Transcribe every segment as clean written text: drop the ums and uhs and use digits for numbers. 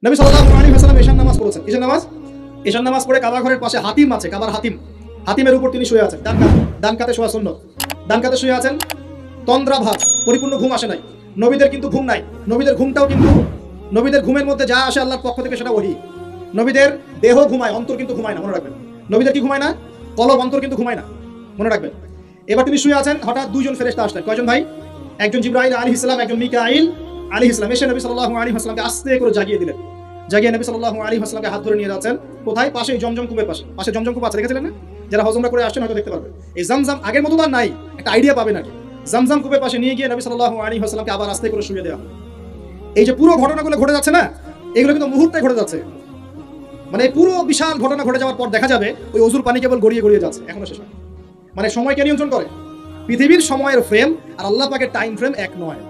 নবী সাল্লাল্লাহু আলাইহি ওয়াসাল্লাম ঈশার নামাজ পড়েছেন। ঈশার নামাজ, ঈশার নামাজ পড়ে কাবা ঘরের পাশে হাতিম আছে, কাবার হাতিম, হাতিমের উপর তিনি শুয়ে আছেন। ডান কাতে শোয়া সুন্নাত, ডান কাতে শুয়ে আছেন। তন্দ্রা ভাব, পরিপূর্ণ ঘুম আসে নাই। নবীদের কিন্তু ঘুম নাই। নবীদের ঘুমটাও কিন্তু, নবীদের ঘুমের মধ্যে যা আসে আল্লাহর পক্ষ থেকে সেটা ওহী। নবীদের দেহ ঘুমায়, অন্তর কিন্তু ঘুমায় না, মনে রাখবেন। নবীদের কি ঘুমায় না? কলব, অন্তর কিন্তু ঘুমায় না, মনে রাখবেন। এবার তিনি শুয়ে আছেন, হঠাৎ দুইজন ফেরেশতা আসলেন। কয়জন ভাই? একজন জিবরাইল আলাইহিস সালাম, একজন মিকাইল আলাইহিস সালাম। এসে নবী সাল্লাল্লাহু আলাইহি ওয়াসাল্লামকে আস্তে করে জাগিয়ে দিলেন। জাগিয়ে নবী সাল্লাল্লাহু আলাইহি ওয়াসাল্লামকে হাত ধরে নিয়ে যাচ্ছেন। কোথায়? পাশে জমজম কূপের পাশে। পাশে জমজম কূপ আছে, দেখেছিলেন না? যারা হজমরা করে আসছেন হয়তো দেখতে পারবেন। এই জামজাম আগের মতো আর নাই, একটা আইডিয়া পাবেন নাকি। জামজাম কূপের পাশে নিয়ে গিয়ে নবী সাল্লাল্লাহু আলাইহি ওয়াসাল্লামকে আবার আস্তে করে শুয়ে দেওয়া। এই যে পুরো ঘটনাগুলো ঘটে যাচ্ছে না, এগুলো কিন্তু মুহূর্তে ঘটে যাচ্ছে। মানে পুরো বিশাল ঘটনা ঘটে যাওয়ার পর দেখা যাবে ওই অজুর পানি কেবল গড়িয়ে গড়িয়ে যাচ্ছে, এখনো শেষ হয়। মানে সময়কে নিয়ন্ত্রণ করে পৃথিবীর সময়ের ফ্রেম আর আল্লাহ পাকের টাইম ফ্রেম এক নয়।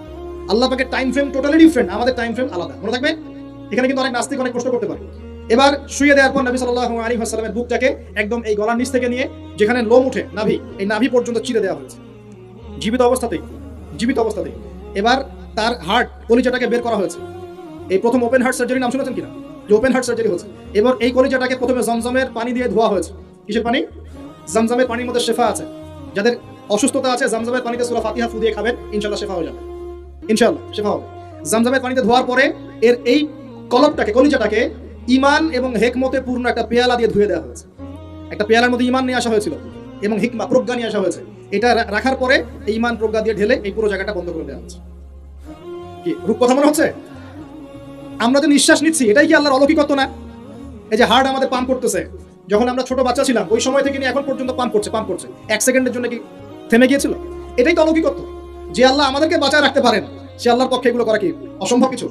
আল্লাহ পাকের টাইম ফ্রেম টোটালি ডিফারেন্ট, আমাদের টাইম ফ্রেম আলাদা, মনে থাকবে। এখানে কিন্তু অনেক নাস্তিক অনেক প্রশ্ন করতে পারে। এবার শুয়ে দেওয়ার পর নবী সাল্লাল্লাহু আলাইহি ওয়াসাল্লামের বুকটাকে একদম এই গলার নিচ থেকে নিয়ে যেখানে লোম উঠে নাভি, এই নাভি পর্যন্ত চিরে দেওয়া হয়েছে জীবিত অবস্থাতেই, জীবিত অবস্থাতেই। এবার তার হার্ট, কলিজাটাকে বের করা হয়েছে। এই প্রথম ওপেন হার্ট সার্জারি নাম শুনেছেন কিনা? যে ওপেন হার্ট সার্জারি হচ্ছে। এবার এই কলিজাটাকে প্রথমে জমজমের পানি দিয়ে ধোয়া হয়েছে। কিসের পানি? জমজমের পানির মধ্যে শেফা আছে। যাদের অসুস্থতা আছে জমজমের পানিতে সূরা ফাতিহা ফু দিয়ে খাবেন, ইনশাআল্লাহ শেফা হয়ে যাবে, ইনশাআল্লাহ শেফা হবে। জমজমের পানিতে ধোয়ার পরে এর এই কলবটাকে, কলিজাটাকে ঈমান এবং হিকমতে পূর্ণ একটা পেয়ালা দিয়ে ধুয়ে দেওয়া হয়েছে। একটা পেয়ালার মধ্যে ঈমান নিয়ে আসা হয়েছিল এবং হিকমা, প্রজ্ঞা নিয়ে আসা হয়েছে। এটা রাখার পরে এই ঈমান প্রজ্ঞা দিয়ে ঢেলে এই পুরো জায়গাটা বন্ধ করে দেওয়া হচ্ছে। কি রূপ কথা মনে হচ্ছে? আমরা যে নিঃশ্বাস নিচ্ছি এটাই কি আল্লাহর অলৌকিকত্ব না? এই যে হার্ট আমাদের পাম্প করতেছে, যখন আমরা ছোট বাচ্চা ছিলাম ওই সময় থেকে নিয়ে এখন পর্যন্ত পাম্প করছে, এক সেকেন্ডের জন্য কি থেমে গিয়েছিল? এটাই তো অলৌকিকত্ব। যে আল্লাহ আমাদেরকে বাঁচায় রাখতে পারেন, সে আল্লাহর পক্ষে এগুলো করা কি অসম্ভব কিছু?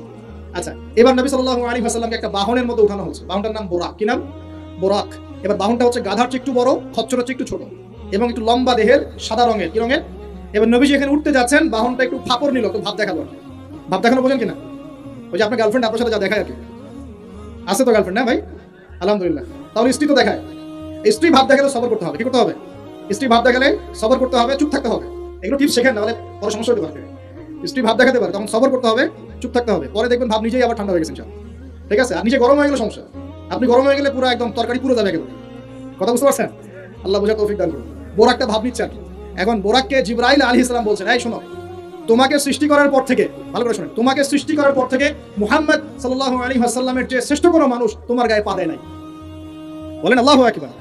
আচ্ছা, এবার নবী সাল্লাল্লাহু আলাইহি ওয়াসাল্লামকে একটা বাহনের মধ্যে উঠানো হচ্ছে। বাহনটার নাম বোরাক। কি নাম? বোরাক। এবার বাহনটা হচ্ছে গাধার চেয়ে একটু বড়, খচ্চরের চেয়ে একটু ছোট এবং একটু লম্বা দেহের, সাদা রঙের। কি রঙের? এবার নবীজি এখানে উঠতে যাচ্ছেন, বাহনটা একটু ফাপড় নিল, একটু ভাব দেখালো। ভাব দেখানো বোঝেন কিনা? ওই যে আপনার গার্লফ্রেন্ড আপনার সাথে যা দেখায় আর কি। আছে তো গার্লফ্রেন্ড? না ভাই, আলহামদুলিল্লাহ। তাহলে স্ত্রী তো দেখায়। স্ত্রী ভাব দেখালে সবর করতে হবে। কি করতে হবে? স্ত্রী ভাব দেখালে সবর করতে হবে, চুপ থাকতে হবে। এগুলো টিপস শেখেন, নাহলে বড় সমস্যা হতে পারে। স্ত্রী ভাব দেখাতে পারে, তখন সবর করতে হবে, চুপ থাকতে হবে। পরে দেখবেন ভাব নিজেই আবার ঠান্ডা হয়ে গেছে, ঠিক আছে? আর নিজে গরম হয়ে গেলে সমস্যা। আপনি গরম হয়ে গেলে পুরো একদম তরকারি পুরো যাবে একেবারে। কথা বুঝতে পারছেন? আল্লাহ বোঝার তৌফিক দান করুন। বোরাকটা ভাব নিচ্ছে আর কি। এখন বোরাককে জিবরাইল আলাইহিস সালাম বলছেন, এই শোনো, তোমাকে সৃষ্টি করার পর থেকে, ভালো করে শোনেন, তোমাকে সৃষ্টি করার পর থেকে মুহাম্মদ সাল্লাল্লাহু আলাইহি ওয়াসাল্লামের যে শ্রেষ্ঠ কোনো মানুষ তোমার গায়ে পা দেয় নাই। বলেন আল্লাহু আকবার।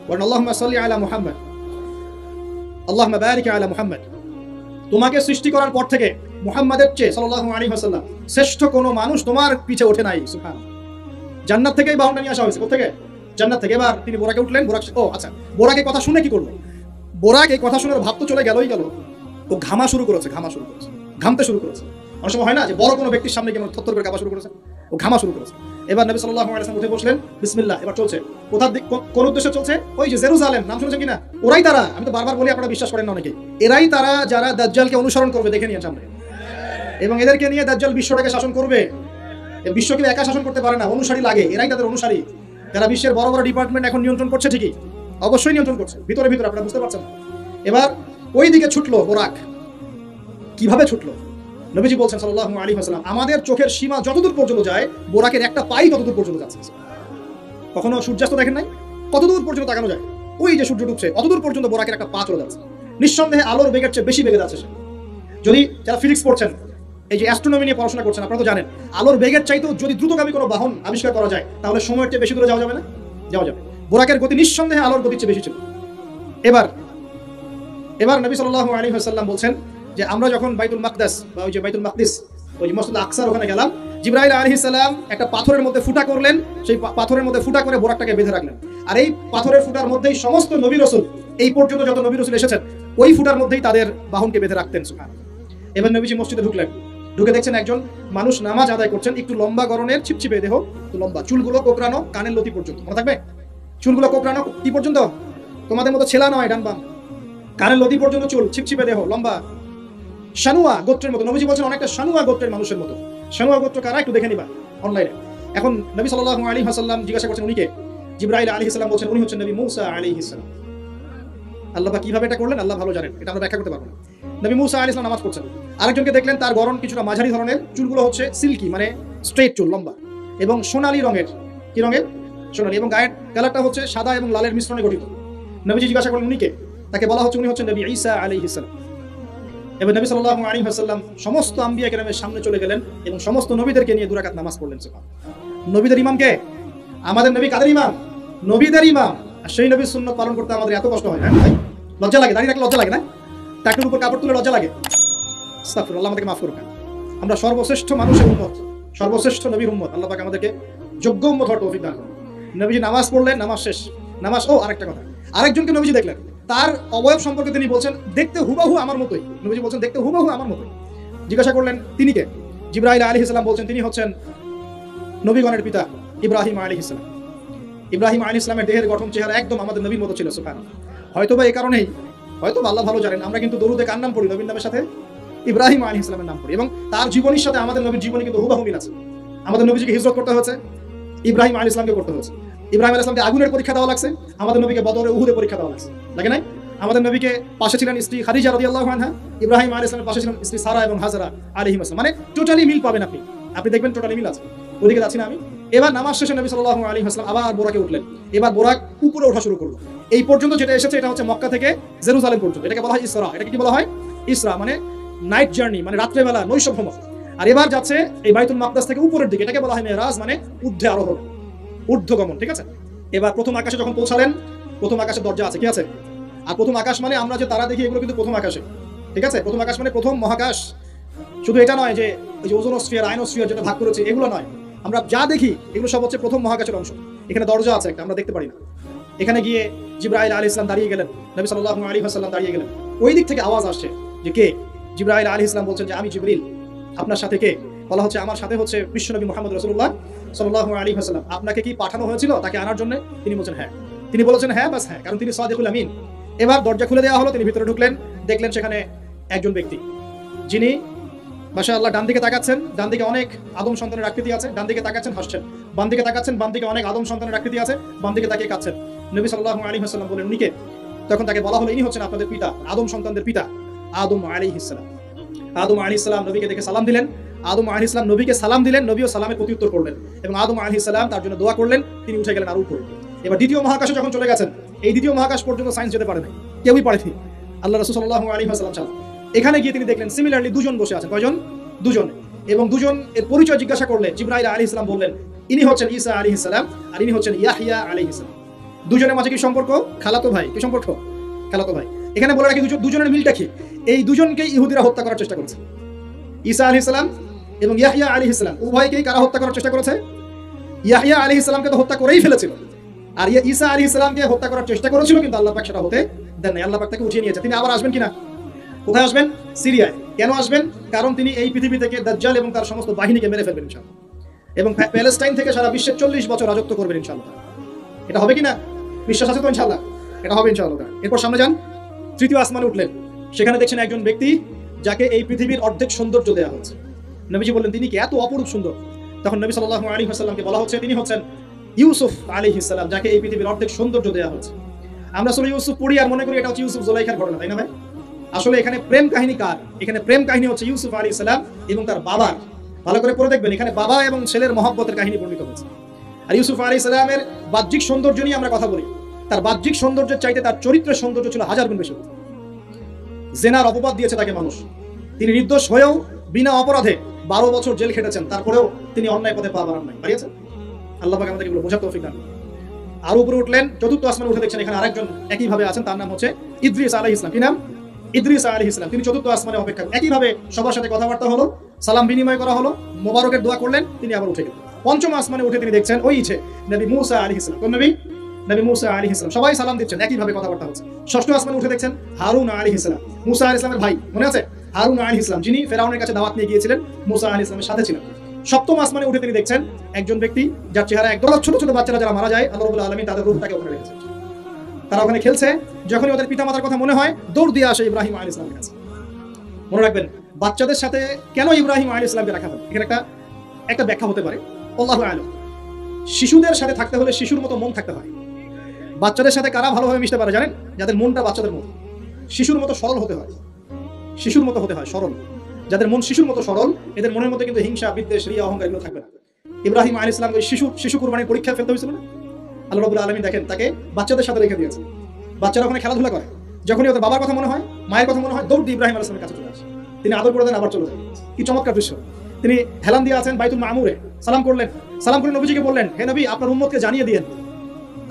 বলেন আল্লাহুম্মা সাল্লি আলা মুহাম্মদ, আল্লাহুম্মা বারিক আলা মুহাম্মদ। তোমাকে সৃষ্টি করার পর থেকে মুহাম্মাদের চেয়ে সাল্লাল্লাহু আলাইহি ওয়াসাল্লাম শ্রেষ্ঠ কোনো মানুষ তোমার পিছে ওঠে নাই। সুবহানাল্লাহ। জান্নাত থেকেই বাহনটা নিয়ে আসা হয়েছে। কোথা থেকে? জান্নাত থেকে। এবার তিনি বোরাকে উঠলেন। বোরাক, ও আচ্ছা, বোরাক এই কথা শুনে কি করলো? বোরাক এই কথা শুনে ভাব তো চলে গেলই গেল, ও ঘামা শুরু করেছে, ঘামতে শুরু করেছে। অনেক সময় হয় না যে বড় কোনো ব্যক্তির সামনে গিয়ে থরথর করে কাঁপা শুরু করেছে, ও ঘামা শুরু করেছে। এবার নবী সাল্লাল্লাহু আলাইহি ওয়াসাল্লাম উঠে বসলেন, বিসমিল্লাহ। এবার চলছে। কোথার দিক, কোন উদ্দেশ্যে চলছে? ওই যে জেরুজালেম, নাম শুনেছেন কিনা? ওরাই তারা, আমি তো বারবার বলি আপনারা বিশ্বাস করেন না অনেকেই, এরাই তারা যারা দাজ্জালকে অনুসরণ করবে, দেখে নিয়ে সামনে। এবং এদেরকে নিয়ে দাজ্জাল বিশ্বটাকে শাসন করবে। বিশ্ব কেউ একা শাসন করতে পারে না, অনুসারী লাগে। এরাই তাদের অনুসারী, যারা বিশ্বের বড় বড় ডিপার্টমেন্ট এখন নিয়ন্ত্রণ করছে। ঠিকই, অবশ্যই নিয়ন্ত্রণ করছে, ভিতরে ভিতরে, আপনারা বুঝতে পারছেন। এবার ওই দিকে ছুটলো বোরাক। কিভাবে ছুটলো? নবীজি বলছেন সাল্লাল্লাহু আলাইহি ওয়াসাল্লাম, আমাদের চোখের সীমা যতদূর পর্যন্ত যায়, বোরাকের একটা পাই ততদূর পর্যন্ত যাচ্ছে। কখনো সূর্যাস্ত দেখেন নাই? কতদূর পর্যন্ত তাকানো যায়? ওই যে সূর্য ডুবছে, অতদূর পর্যন্ত বোরাকের একটা পা চলে যাচ্ছে। নিঃসন্দেহে আলোর বেগের চেয়ে বেশি বেগে যাচ্ছে সে। যদি যারা ফিজিক্স পড়ছেন, এই যে অ্যাস্ট্রোনমি নিয়ে পড়াশোনা করছেন, আপনারা তো জানেন, আলোর বেগের চাইতেও যদি দ্রুতগামী কোনো বাহন আবিষ্কার করা যায়, তাহলে সময়ের চেয়ে বেশি দূরে যাওয়া যাবে না? যাওয়া যাবে। বোরাকের গতি নিঃসন্দেহে আলোর গতির চেয়ে বেশি ছিল। এবার নবী সাল্লাল্লাহু আলাইহি ওয়াসাল্লাম বলছেন যে আমরা যখন বাইতুল মাকদাস, বা ওই যে বাইতুল মাকদিস, ওই যে মসজিদ আকসার ওখানে গেলাম, জিবরাইল আলাইহিস সালাম একটা পাথরের মধ্যে ফুটা করলেন। সেই পাথরের মধ্যে ফুটা করে বোরাকটাকে বেঁধে রাখলেন। আর এই পাথরের ফুটার মধ্যেই সমস্ত নবী রাসূল, এই পর্যন্ত যত নবী রাসূল এসেছেন, ওই ফুটার মধ্যেই তাদের বাহনকে বেঁধে রাখতেন। সুবহানাল্লাহ। এবার নবীজি মসজিদে ঢুকলেন। ঢুকে দেখছেন একজন মানুষ নামাজ আদায় করছেন, একটু লম্বা গরনের, ছিপছিপে দেহ, একটু লম্বা, চুলগুলো কোকড়ানো, কানের লতি পর্যন্ত। মনে থাকবে? চুলগুলো কোকড়ানো কি পর্যন্ত? তোমাদের মতো ছেলা নয়, ডান বাম, কানের লতি পর্যন্ত চুল, ছিপছিপে দেহ, লম্বা, শানুয়া গোত্রের মতো। নবীজি বলছেন অনেকটা শানুয়া গোত্রের মানুষের মতো। শানুয়া গোত্র কারা? একটু দেখে নিবা অনলাইনে। এখন নবী সাল্লাল্লাহু আলাইহি ওয়াসাল্লাম জিজ্ঞাসা করছেন উনি কে? জিবরাইল আলাইহিস সালাম বলছেন উনি হচ্ছেন নবী মূসা আলাইহিস সালাম। আল্লাহ পাক কিভাবে এটা করলেন আল্লাহ ভালো জানেন, এটা আমরা ব্যাখ্যা করতে পারবো না। নবী মূসা আলাইহিস সালাম নামাজ পড়ছেন। আরেকজনকে দেখলেন, তার গরন কিছুটা মাঝারি ধরনের, চুলগুলো হচ্ছে সিল্কি, মানে স্ট্রেট চুল, লম্বা। এবং সোনালী রঙের, কি রঙের? সোনালী, এবং গায়ের কালারটা হচ্ছে সাদা এবং লালের মিশ্রণে গঠিত। নবীজি জিজ্ঞাসা করলেন উনিকে, তাকে বলা হচ্ছে উনি হচ্ছেন নবী ঈসা আলাইহিস সালাম। এবং নবী সাল্লাল্লাহু আলাইহি ওয়াসাল্লাম সমস্ত আম্বিয়া কেরামের সামনে চলে গেলেন এবং সমস্ত নবীদেরকে নিয়ে 2 রাকাত নামাজ পড়লেন। সুবহানাল্লাহ। নবীদের ইমাম কে? আমাদের নবী কাদের ইমাম? নবীদের ইমাম। আর সেই নবীর সুন্নাত পালন করতে আমাদের এত কষ্ট হয়, হ্যাঁ ভাই? লজ্জা লাগে, দাঁড়িয়ে রাখলে লজ্জা লাগে না? টাকটুর উপর কাপড় তুলে লজ্জা লাগে? আস্তাগফিরুল্লাহ, আল্লাহ আমাদেরকে মাফ করুন। আমরা সর্বশ্রেষ্ঠ মানুষের উম্মত, সর্বশ্রেষ্ঠ নবীর উম্মত। আল্লাহ পাক আমাদেরকে যোগ্য উম্মত হওয়ার তৌফিক দান করুন। নবীজি নামাজ পড়লেন, নামাজ শেষ। নামাজ, ও আরেকটা কথা, আরেকজনকে নবীজি দেখলেন, তার অবয়ব সম্পর্কে তিনি বলছেন দেখতে হুবাহু আমার মতোই। নবীজি বলছেন দেখতে হুবাহু আমার মতোই। জিজ্ঞাসা করলেন তিনি কে? জিবরাইল আলাইহিস সালাম বলছেন তিনি হচ্ছেন নবীগণের পিতা ইব্রাহিম আলাইহিস সালাম। ইব্রাহিম আলাইহিস সালামের দেহের গঠন চেহারা একদম আমাদের নবীর মতো ছিল। সুবহানাল্লাহ। হয়তোবা এই কারণেই, হয়তোবা আল্লাহ ভালো জানেন, আমরা কিন্তু দরুদে কার নাম পড়ি? নবীর নামের সাথে ইব্রাহিম আলাইহিস সালামের নাম পড়ি, এবং তার জীবনীর সাথে আমাদের নবীর জীবনী কিন্তু হুবাহু মিল আছে। আমাদের নবীজিকে হিজরত করতে হয়েছে, ইব্রাহিম আলাইহিস সালামকে করতে হয়েছে। ইব্রাহিম আলাইহিস সালামকে আগুনের পরীক্ষা দেওয়া লাগছে, আমাদের নবীকে বদরে উহুদে পরীক্ষা দেওয়া লাগছে, লাগে নাই? আমাদের নবীকে পাশে ছিলেন স্ত্রী খাদিজা রাদিয়াল্লাহু আনহা, ইব্রাহিম আলাইহিস সালামের পাশে ছিলেন স্ত্রী সারা এবং হাজরা আলাইহিস সালাম। মানে টোটালি মিল পাবেন আপনি, আপনি দেখবেন টোটালি মিল আছে। ওদিকে যাচ্ছি না আমি। এবার নামাজ শেষে নবী সাল্লাল্লাহু আলাইহি ওয়াসাল্লাম আবার বোরাকে উঠলেন। এবার বোরাক উপরে ওঠা শুরু করলো। এই পর্যন্ত যেটা এসেছে এটা হচ্ছে মক্কা থেকে জেরুজালেম পর্যন্ত, এটাকে বলা হয় ইসরা। এটাকে কি বলা হয়? ইসরা, মানে নাইট জার্নি, মানে রাত্রেবেলা নৈশ ভ্রমণ। আর এবার যাচ্ছে এই বাইতুল মাকদাস থেকে উপরের দিকে, এটাকে বলা হয় মেরাজ, মানে ঊর্ধ্বে আরোহণ, ঊর্ধ্বগমন। ঠিক আছে? এবার প্রথম আকাশে যখন পৌঁছালেন, প্রথম আকাশের দরজা আছে, কি আছে? আর প্রথম আকাশ মানে আমরা যে তারা দেখি এগুলো কিন্তু প্রথম আকাশে। ঠিক আছে? প্রথম আকাশ মানে প্রথম মহাকাশ। শুধু এটা নয় যে ওই যে ওজোনোস্ফিয়ার, আয়নোস্ফিয়ার যেটা ভাগ করেছে, এগুলো নয়। আমরা যা দেখি এগুলো সব হচ্ছে প্রথম মহাকাশের অংশ। এখানে দরজা আছে একটা, আমরা দেখতে পারি না। এখানে গিয়ে জিবরাইল আলাইহিস সালাম দাঁড়িয়ে গেলেন, নবী সাল্লাল্লাহু আলাইহি ওয়াসাল্লাম দাঁড়িয়ে গেলেন। ওই দিক থেকে আওয়াজ আসছে যে কে? জিবরাইল আলাইহিস সালাম বলছেন যে আমি জিবরিল। আপনার সাথে কে? বলা হচ্ছে আমার সাথে হচ্ছে বিশ্বনবী মুহাম্মদ রাসূলুল্লাহ সাল্লাল্লাহু আলাইহি ওয়াসাল্লাম। আপনাকে কি পাঠানো হয়েছিল তাকে আনার জন্য? তিনি বলছেন হ্যাঁ। তিনি বলেছেন হ্যাঁ, বাস হ্যাঁ, কারণ তিনি সাদিকুল আমিন। এবার দরজা খুলে দেওয়া হলো, তিনি ভিতরে ঢুকলেন, দেখলেন সেখানে একজন ব্যক্তি যিনি মাশাআল্লাহ ডান দিকে তাকাচ্ছেন, ডান দিকে অনেক আদম সন্তানের আকৃতি আছে, ডান দিকে তাকাচ্ছেন হাসছেন, বাম দিকে তাকাচ্ছেন, বাম দিকে অনেক আদম সন্তানের আকৃতি আছে, বাম দিকে তাকিয়ে কাঁদছেন। নবী সাল্লাল্লাহু আলাইহি ওয়াসাল্লাম বলেন উনি কে? তখন তাকে বলা হলো ইনি হচ্ছেন আপনাদের পিতা, আদম সন্তানদের পিতা আদম আলাইহিস সালাম। আদম আলাইহিস সালাম নবীকে দেখে সালাম দিলেন, আদম আলাইহিস সালাম নবীকে সালাম দিলেন, নবীও সালামের প্রত্যুত্তর করলেন এবং আদম আলাইহিস সালাম তার জন্য দোয়া করলেন, তিনি উঠে গেলেন আরো উপরে। এবার দ্বিতীয় মহাকাশে যখন চলে গেছেন, এই দ্বিতীয় মহাকাশ পর্যন্ত সায়েন্স যেতে পারে না, কেউই পারেনি, আল্লাহ রাসূল সাল্লাল্লাহু আলাইহি ওয়াসাল্লাম ছাড়া। এখানে গিয়ে তিনি দেখলেন সিমিলারলি দুজন বসে আছেন। কয়জন? দুজন। এবং দুজন এর পরিচয় জিজ্ঞাসা করলেন। জিবরাইল আলাইহিস সালাম বললেন ইনি হচ্ছেন ঈসা আলাইহিস সালাম আর ইনি হচ্ছেন ইয়াহইয়া আলাইহিস সালাম। দুজনের মাঝে কি সম্পর্ক? খালাতো ভাই। কি সম্পর্ক? খালাতো ভাই। এখানে বলে রাখি দুজনের মিলটা কি? এই দুজনকেই ইহুদিরা হত্যা করার চেষ্টা করেছে। ঈসা আলাইহিস সালাম এবং ইয়াহইয়া আলাইহিস সালাম উভয়কেই কারা হত্যা করার চেষ্টা করেছে? ইয়াহইয়া আলাইহিস সালামকে তো হত্যা করেই ফেলেছিল, আর ঈসা আলাইহিস সালামকে হত্যা করার চেষ্টা করেছিল, কিন্তু আল্লাহ পাক সেটা হতে দেন নাই। আল্লাহ পাক তাকে উঠিয়ে নিয়েছে। তিনি আবার আসবেন কিনা? কোথায় আসবেন? সিরিয়ায়। কেন আসবেন? কারণ তিনি এই পৃথিবী থেকে দাজ্জাল এবং তার সমস্ত বাহিনীকে মেরে ফেলবেন ইনশাআল্লাহ, এবং প্যালেস্টাইন থেকে সারা বিশ্বে 40 বছর রাজত্ব করবেন ইনশাআল্লাহ। এটা হবে কিনা? বিশ্বাস আছে তো ইনশাআল্লাহ? এটা হবে ইনশাআল্লাহ। এরপর সামনে যান, তৃতীয় আসমানে উঠলেন, সেখানে দেখছেন একজন ব্যক্তি যাকে এই পৃথিবীর অর্ধেক সৌন্দর্য দেওয়া হয়েছে। নবীজি বললেন তিনি কি এত অপরূপ সুন্দর? তখন নবী সাল্লাল্লাহু আলাইহি ওয়াসাল্লামকে বলা হচ্ছে তিনি হচ্ছেন ইউসুফ আলাইহিস সালাম, যাকে এই পৃথিবীর অর্ধেক সৌন্দর্য দেওয়া হয়েছে। আমরা সূরা ইউসুফ পড়ি আর মনে করি এটা হচ্ছে ইউসুফ জুলাইখার ঘটনা, তাই না ভাই? আসলে এখানে প্রেম কাহিনী কার? এখানে প্রেম কাহিনী হচ্ছে ইউসুফ আলাইহিস সালাম এবং তার বাবার। ভালো করে পড়ে দেখবেন, এখানে বাবা এবং ছেলের মহব্বতের কাহিনী বর্ণিত হয়েছে। আর ইউসুফ আলাইহিস সালামের বাহ্যিক সৌন্দর্য নিয়ে আমরা কথা বলি, তার বাহ্যিক সৌন্দর্যের চাইতে তার চরিত্রের সৌন্দর্য ছিল 1000 গুণ বেশি। জেনার অপবাদ দিয়েছে তাকে মানুষ, তিনি নির্দোষ হয়েও বিনা অপরাধে 12 বছর জেল খেটেছেন, তারপরেও তিনি অন্যায় পথে পা বাড়ান নাই। পারিয়েছেন? আল্লাহ পাক আমাদের এগুলো বোঝার তৌফিক দান করুন। আর উপরে উঠলেন, চতুর্থ আসমানে উঠে দেখছেন এখানে আরেকজন একইভাবে আছেন, তার নাম হচ্ছে ইদ্রিস আলাইহিস সালাম। কি নাম? ইদ্রিস আলাইহিস সালাম। তিনি চতুর্থ আসমানে অপেক্ষা, একইভাবে সবার সাথে কথাবার্তা হলো, সালাম বিনিময় করা হলো, মোবারকের দোয়া করলেন, তিনি আবার উঠে গেলেন। পঞ্চম আসমানে উঠে তিনি দেখছেন ওই ইচ্ছে নবী মুসা আলাইহিস সালাম। কোন নবী? নবী মুসা আলাইহিস সালাম। সবাই সালাম দিচ্ছেন, একইভাবে কথাবার্তা হচ্ছে। ষষ্ঠ আসমানে উঠে দেখছেন হারুন আলাইহিস সালাম, মুসা আলাইহিস সালামের ভাই, মনে আছে? হারুন আলাইহিস সালাম, যিনি ফেরাউনের কাছে দাওয়াত নিয়ে গিয়েছিলেন, মুসা আলাইহিস সালামের সাথে ছিলেন। সপ্তম আসমানে উঠে তিনি দেখছেন একজন ব্যক্তি যার চেহারা একদম ছোট ছোট বাচ্চারা যারা মারা যায়, আল্লাহ রাব্বুল আলামিন তাদের রূহটাকে ওখানে রেখেছেন। তারা ওখানে খেলছে, যখনই ওদের পিতামাতার কথা মনে হয় দৌড় দিয়ে আসে ইব্রাহিম আলাইহিস সালামের কাছে। মনে রাখবেন, বাচ্চাদের সাথে কেন ইব্রাহিম আলাইহিস সালামকে রাখা হয়, এখানে একটা ব্যাখ্যা হতে পারে, আল্লাহু আ'লাম। শিশুদের সাথে থাকতে হলে শিশুর মতো মন থাকতে হয়। বাচ্চাদের সাথে কারা ভালোভাবে মিশতে পারে জানেন? যাদের মনটা বাচ্চাদের মতো, শিশুর মতো সরল হতে হয়, শিশুর মতো হতে হয়, সরল। যাদের মন শিশুর মতো সরল, এদের মনের মধ্যে কিন্তু হিংসা, বিদ্বেষ, রিয়া, অহংকার এগুলো থাকবে না। ইব্রাহিম আলাইহিস সালাম ওই শিশু কুরবানির পরীক্ষা ফেলতে হয়েছিল না? আল্লাহ রাব্বুল আলামিন দেখেন তাকে বাচ্চাদের সাথে রেখে দিয়েছে। বাচ্চারা ওখানে খেলাধুলা করে, যখনই ওদের বাবার কথা মনে হয়, মায়ের কথা মনে হয়, দৌড় দিয়ে ইব্রাহিম আলাইহিস সালামের কাছে চলে আসে। তিনি আদর করে দেন, আবার চলে যায়। কি চমৎকার দৃশ্য! তিনি হেলান দিয়ে আছেন বাইতুল মামুরে, সালাম করলেন, সালাম করে নবীজিকে বললেন, হে নবী, আপনার উম্মতকে জানিয়ে দিয়েন,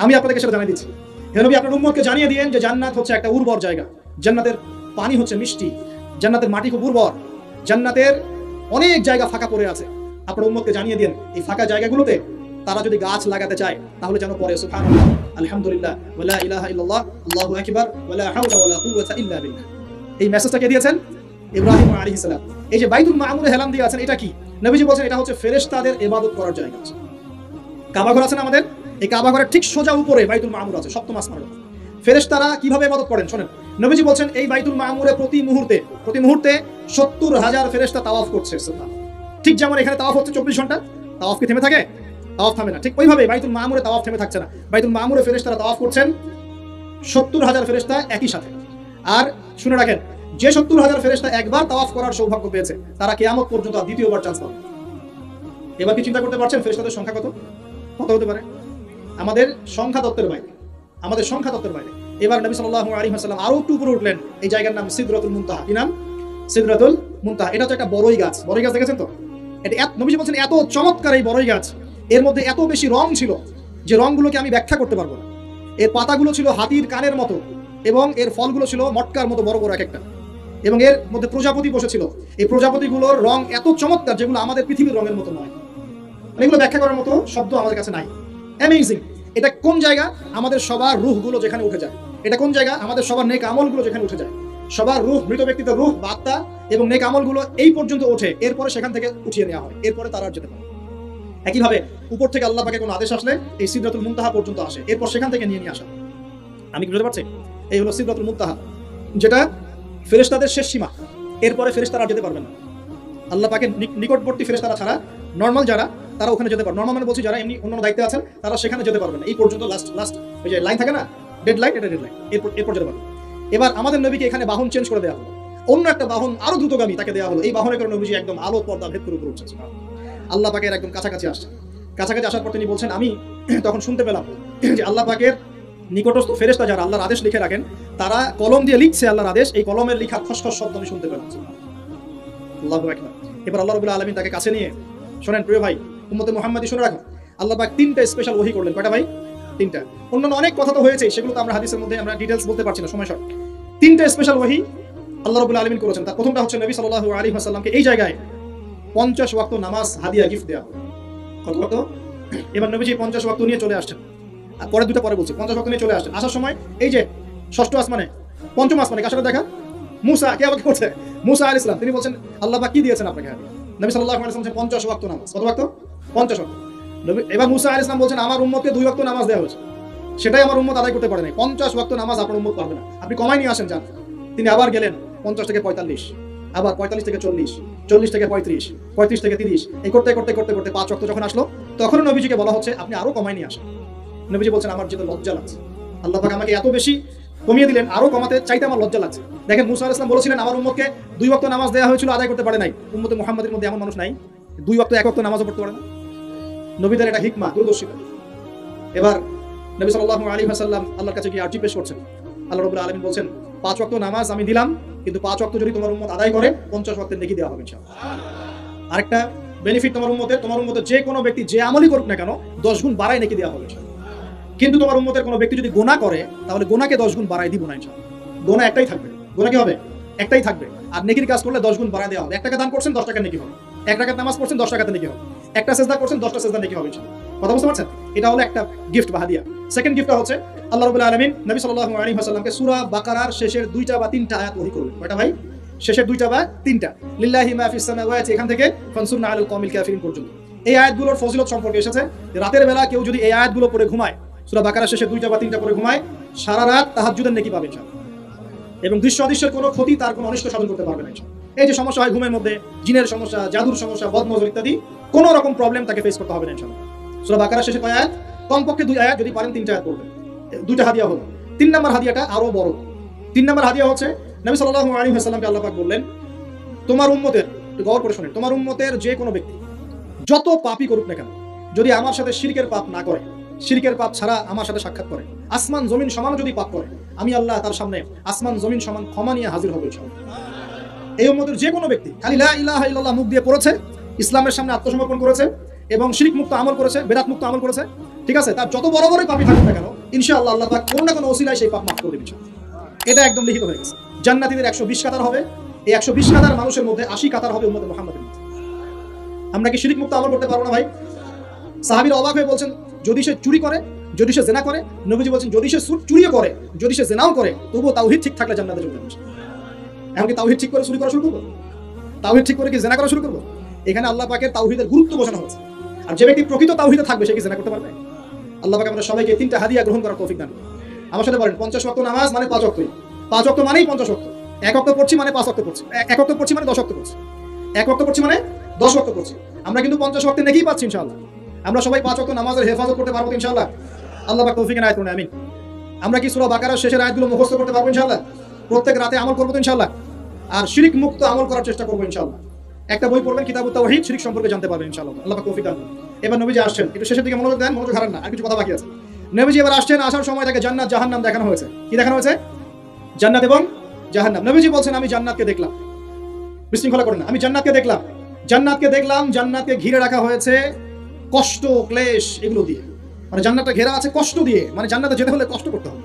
আমি আপনাদেরকে সেটা জানিয়ে দিচ্ছি। হে নবী, আপনার উম্মতকে জানিয়ে দিয়েন যে জান্নাত হচ্ছে একটা উর্বর জায়গা, জান্নাতের পানি হচ্ছে মিষ্টি, জান্নাতের মাটি খুব উর্বর, জান্নাতের অনেক জায়গা ফাঁকা পড়ে আছে। আপনার উম্মতকে জানিয়ে দিন এই ফাঁকা জায়গাগুলোতে তারা যদি গাছ লাগাতে চায় তাহলে যেন পড়ে সুবহানাল্লাহ, আলহামদুলিল্লাহ, ওয়ালা ইলাহা ইল্লাল্লাহ, আল্লাহু আকবার, ওয়ালা হাওলা ওয়ালা কুওয়াতা ইল্লা বিল্লাহ। এই মেসেজটা কে দিয়েছেন? ইব্রাহিম আলাইহিস সালাম। এই যে বাইতুল মামুরে হেলান দিয়ে আছেন, এটা কি? নবীজি বলেন এটা হচ্ছে ফেরেশতাদের ইবাদত করার জায়গা। কাবা ঘর আছে না আমাদের, এই কাবা ঘরের ঠিক সোজা উপরে বাইতুল মামুর আছে, সপ্তম আসমানে। ফেরেশতারা কিভাবে ইবাদত করেন শোনেন। নবীজি বলেন এই বাইতুল মামুরে প্রতি মুহূর্তে 70,000 ফেরেশতা তাওয়াফ করছে। ঠিক যেমন এখানে তাওয়াফ হচ্ছে 24 ঘন্টা, তাওয়াফ কি থেমে থাকে? তাওয়াফ থামে না। ঠিক ওইভাবে বাইতুল মামুরে তাওয়াফ থেমে থাকছে না। বাইতুল মামুরে ফেরেশতারা তাওয়াফ করছেন 70,000 ফেরেশতা একই সাথে। আর শুনে রাখেন, যে 70,000 ফেরেশতা একবার তাওয়াফ করার সৌভাগ্য পেয়েছে তারা কিয়ামত পর্যন্ত দ্বিতীয়বার চান্স পাবে। এবার কি চিন্তা করতে পারছেন ফেরেশতাদের সংখ্যা কত হতে পারে? আমাদের সংখ্যা তত্ত্বের বাইরে। এবার নবী সাল্লাল্লাহু আলাইহি ওয়াসাল্লাম আরো একটু উপরে উঠলেন। এই জায়গার নাম সিদরাতুল মুনতাহা। কি নাম? সিদরাতুল মুনতাহা। এটা তো একটা বড়ই গাছ দেখেছেন তো? এটা নবীজি বলেন এত চমৎকার এই বড়ই গাছ, এর মধ্যে এত বেশি রং ছিল যে রংগুলোকে আমি ব্যাখ্যা করতে পারবো না। এর পাতাগুলো ছিল হাতির কানের মতো এবং এর ফলগুলো ছিল মটকার মতো বড় বড় এক একটা, এবং এর মধ্যে প্রজাপতি বসেছিল। এই প্রজাপতিগুলোর রং এত চমৎকার যেগুলো আমাদের পৃথিবীর রঙের মতো নয়। এগুলো ব্যাখ্যা করার মতো শব্দ আমাদের কাছে নাই। অ্যামেজিং! এটা কোন জায়গা? আমাদের সবার রূহগুলো যেখানে উঠে যায়। এটা কোন জায়গা? আমাদের সবার নেক আমলগুলো যেখানে উঠে যায়। সবার রূহ, মৃত ব্যক্তিদের রূহ বা আত্মা এবং নেক আমলগুলো এই পর্যন্ত ওঠে, এরপরে সেখান থেকে উঠিয়ে নেওয়া হয়, এরপরে তারা আর যেতে পারে। একইভাবে উপর থেকে আল্লাহ পাকের কোনো আদেশ আসলে এই সিদরাতুল মুনতাহা পর্যন্ত আসে, এরপর সেখান থেকে নিয়ে আসা। আমি কি বুঝতে পারছি? এই হলো সিদরাতুল মুনতাহা, যেটা ফেরেশতাদের শেষ সীমা। এরপরে ফেরেশতারা যেতে পারবে না। আল্লাহ পাকের নিকটবর্তী ফেরেশতারা ছাড়া নর্মাল যারা, তারা ওখানে যেতে পারবে। নর্মাল মানে বলছি যারা এমনি অন্য দায়িত্বে আছেন তারা সেখানে যেতে পারবে না। এই পর্যন্ত লাস্ট ওই যে লাইন থাকে না, ডেডলাইন, এটা ডেডলাইন, এরপর যেতে পারবে। এবার আমাদের নবীকে এখানে বাহন চেঞ্জ করে দেওয়া হলো, অন্য একটা বাহন আরো দ্রুতগামী তাকে দেওয়া হলো। এই বাহনের কারণে নবীজি একদম আলো পর্দা ভেদ করে উপরে উঠছে। আল্লাহ পাকের একদম কাছাকাছি আসছে। কাছাকাছি আসার পর তিনি বলছেন, আমি তখন শুনতে পেলাম যে আল্লাহ পাকের নিকটস্থ ফেরেশতা যারা আল্লাহর আদেশ লিখে রাখেন, তারা কলম দিয়ে লিখছে আল্লাহর আদেশ। এই কলমের লেখা খসখস শব্দ আমি শুনতে পেলাম। আল্লাহু আকবার। এবার আল্লাহ রাব্বুল আলামিন তাকে কাছে নিয়ে, শোনেন প্রিয় ভাই, উম্মতে মুহাম্মাদি শুনে রাখো, আল্লাহ পাক 3টা স্পেশাল ওহী করলেন। কয়টা ভাই? 3টা। অন্যান্য অনেক কথা তো হয়েছে, সেগুলো তো আমরা হাদিসের মধ্যে আমরা ডিটেইলস বলতে পারছি না, সময় শর্ট। 3টা স্পেশাল ওহী আল্লাহ রাব্বুল আলামিন করেছেন। তার প্রথমটা হচ্ছে নবী সাল্লাল্লাহু আলাইহি ওয়াসাল্লামকে এই জায়গায় 50 ওয়াক্ত নামাজ হাদিয়া গিফট দেয়া। কত? এবার নবীজি 50 ওয়াক্ত নিয়ে চলে আসছেন। আর পরে দুটো পরে বলছি, 50 ওয়াক্ত নিয়ে চলে আসছেন। আসার সময় এই যে ষষ্ঠ আসমানে, পঞ্চম আসমানে কার সাথে দেখা? মুসা। কে আমাকে করছে? মুসা আলাইহিস সালাম। তিনি বলছেন আল্লাহ পাক কি দিয়েছেন আপনাকে? নবী সাল্লাল্লাহু আলাইহি ওয়াসাল্লাম 50 ওয়াক্ত নামাজ। কত ওয়াক্ত? 50 ওয়াক্ত। নবী এবার মুসা আলাইহিস সালাম বলছেন আমার উম্মতকে 2 ওয়াক্ত নামাজ দেওয়া হয়েছে, সেটাই আমার উম্মত আদায় করতে পারে নাই। 50 ওয়াক্ত নামাজ আপনার উম্মত পারবে না, আপনি কমাই নিয়ে আসেন যান। তিনি আবার গেলেন 50 থেকে 45, আবার 45 থেকে 40, 40 থেকে 35, 35 থেকে 30, এই করতে 5 ওয়াক্ত যখন আসলো, তখন নবীজিকে বলা হচ্ছে আপনি আরো কমাই নিয়ে আসেন। নবীজি বলছেন আমার যেটা লজ্জা লাগছে, আল্লাহ পাক আমাকে এত বেশি কমিয়ে দিলেন, আরো কমাতে চাইতে আমার লজ্জা লাগছে। দেখেন মুসা আলাইহিস সালাম বলেছিলেন আমার উম্মতকে 2 ওয়াক্ত নামাজ দেওয়া হয়েছিল, আদায় করতে পারে নাই। উম্মতে মুহাম্মাদের মধ্যে এমন মানুষ নাই 2 ওয়াক্ত 1 ওয়াক্ত নামাজও পড়তে পারে না। নবীদের এটা হিকমা, দূরদর্শিতা। এবার নবী সাল্লাল্লাহু আলাইহি ওয়াসাল্লাম আল্লাহর কাছে গিয়ে আরজি পেশ করছেন। আল্লাহ রাব্বুল আলামিন বলছেন 5 ওয়াক্ত নামাজ আমি দিলাম, কিন্তু 5 ওয়াক্ত যদি তোমার উম্মত আদায় করে 50 ওয়াক্তের নেকি দেওয়া হবে ইনশাআল্লাহ। আরেকটা বেনিফিট তোমার উম্মতের যে কোনো ব্যক্তি যে আমলই করুক না কেন 10 গুণ বাড়ায় নেকি দেওয়া হবে ইনশাআল্লাহ। কিন্তু তোমার উম্মতের কোনো ব্যক্তি যদি গুনাহ করে তাহলে গুনাহকে 10 গুণ বাড়ায় দিব না ইনশাআল্লাহ। গুনাহ একটাই থাকবে, গুনাহ কি হবে? একটাই থাকবে। আর নেকির কাজ করলে 10 গুণ বাড়ায় দেওয়া হবে। 1 টাকা দান করছেন 10 টাকা নেকি হবে, 1 রাকাত নামাজ পড়ছেন 10 টাকাতে নেকি হবে, একটা সিজদা করছেন 10টা সিজদা নেকি হবে ইনশাআল্লাহ। কথা বুঝতে পারছেন? এটা হলো একটা গিফট বা হাদিয়া। সেকেন্ড গিফটটা হচ্ছে আল্লাহ রাব্বুল আলামিন নবী সাল্লাল্লাহু আলাইহি ওয়াসাল্লামকে সূরা বাকারার শেষের 2টা বা 3টা আয়াত ওহী করলেন। কয়টা ভাই? শেষের 2টা বা 3টা। লিল্লাহি মা ফিস সামাওয়াতি, এখান থেকে ফানসুরনা আলাল কওমিল কাফিরিন পর্যন্ত। এই আয়াতগুলোর ফজিলত সম্পর্কে এসেছে রাতের বেলা কেউ যদি এই আয়াতগুলো পড়ে ঘুমায়, সূরা বাকারার শেষে 2টা বা 3টা পড়ে ঘুমায়, সারা রাত তাহাজ্জুদের নেকি পাবে ইনশাআল্লাহ। এবং দৃশ্য অদৃশ্যের কোনো ক্ষতি, তার কোনো অনিষ্ট সাধন করতে পারবে না ইনশাআল্লাহ। এই যে সমস্যা হয় ঘুমের মধ্যে, জিনের সমস্যা, জাদুর সমস্যা, বদনজর ইত্যাদি, কোনো রকম প্রবলেম তাকে ফেস করতে হবে না ইনশাআল্লাহ। সূরা বাকারার শেষে কয় আয়াত? কমপক্ষে 2 আয়াত, যদি পারেন 3টা আয়াত পড়বেন। 2টা হাদিয়া হলো। 3 নম্বর হাদিয়াটা আরো বড়। 3 নম্বর হাদিয়া হচ্ছে নবী সাল্লাল্লাহু আলাইহি ওয়াসাল্লামকে আল্লাহ পাক বললেন তোমার উম্মতের, গৌর করে শুনেন, তোমার উম্মতের যে কোনো ব্যক্তি যত পাপই করুক না কেন, যদি আমার সাথে শিরকের পাপ না করে, শিরকের পাপ ছাড়া আমার সাথে সাক্ষাৎ করে, আসমান জমিন সমান যদি পাপ করে, আমি আল্লাহ তার সামনে আসমান জমিন সমান ক্ষমা নিয়ে হাজির হব ইনশাআল্লাহ। এই উম্মতের যে কোনো ব্যক্তি খালি লা ইলাহা ইল্লাল্লাহ মুখ দিয়ে পড়েছে, ইসলামের সামনে আত্মসমর্পণ করেছে এবং শিরক মুক্ত আমল করেছে, বেদাত মুক্ত আমল করেছে, ঠিক আছে, তার যত বড় বড় পাপই থাকুক না কেন, ইনশাআল্লাহ আল্লাহ পাক কোনো না কোনো ওসিলায় সেই পাপ মাফ করে দেবেন। এটা একদম লিখিত হয়ে গেছে। জান্নাতীদের 120 কাতার হবে, এই 120 কাতার মানুষের মধ্যে 80 কাতার হবে উম্মতে মুহাম্মাদের মধ্যে। আমরা কি শিরক মুক্ত আমল করতে পারবো না ভাই? সাহাবীরা অবাক হয়ে বলছেন, যদি সে চুরি করে, যদি সে জেনা করে, নবীজি বলছেন যদি সে চুরিও করে, যদি সে জেনাও করে, তবুও তাওহীদ ঠিক থাকলে জান্নাতে চলে যাবে। এখন কি তাওহীদ ঠিক করে চুরি করা শুরু করবো? তাওহীদ ঠিক করে কি জেনা করা শুরু করবো? এখানে আল্লাহ পাকের তাওহীদের গুরুত্ব বোঝানো হয়েছে। আর যে ব্যক্তি প্রকৃত তাওহীদে থাকবে সে কি জেনা করতে পারবে? আল্লাহ পাক আমাদের সবাইকে 3টা হাদিয়া গ্রহণ করার তৌফিক দান করুন। আমার সাথে বলেন, 50 ওয়াক্ত নামাজ মানে 5 ওয়াক্তই। 5 ওয়াক্ত মানেই 50 ওয়াক্ত। 1 ওয়াক্ত পড়ছি মানে 5 ওয়াক্ত পড়ছি। 1 ওয়াক্ত পড়ছি মানে 10 ওয়াক্ত পড়ছি। 1 ওয়াক্ত পড়ছি মানে 10 ওয়াক্ত পড়ছি। আমরা কিন্তু 50 ওয়াক্তে নেকিই পাচ্ছি ইনশাআল্লাহ। আমরা সবাই 5 ওয়াক্ত নামাজের হেফাজত করতে পারবো ইনশাআল্লাহ। আল্লাহ পাক তৌফিক এনায়েত করুন, আমিন। আমরা কি সূরা বাকারার শেষের আয়াতগুলো মুখস্থ করতে পারবো ইনশাআল্লাহ? প্রত্যেক রাতে আমল করবো তো ইনশাআল্লাহ। আর শিরক মুক্ত আমল করার চেষ্টা করবো ইনশাআল্লাহ। একটা বই পড়বেন, কিতাবুত তাওহীদ, শিরক সম্পর্কে জানতে পারবেন ইনশাআল্লাহ। আল্লাহ পাক তৌফিক দান করুন। এবার নবীজি আসছেন, একটু শেষের দিকে মনোযোগ দেন, মনোযোগ হারান না, আর কিছু কথা বাকি আছে। নবীজি এবার আসছেন, আসার সময় তাকে জান্নাত জাহান্নাম দেখানো হয়েছে। কি দেখানো হয়েছে? জান্নাত এবং জাহান্নাম। নবীজি বলছেন, আমি জান্নাতকে দেখলাম। বিশৃঙ্খলা করেন না, আমি জান্নাতকে দেখলাম। জান্নাতকে দেখলাম, জান্নাতকে ঘিরে রাখা হয়েছে কষ্ট, ক্লেশ, এগুলো দিয়ে। মানে জান্নাতটা ঘেরা আছে কষ্ট দিয়ে, মানে জান্নাতে যেতে হলে কষ্ট করতে হবে,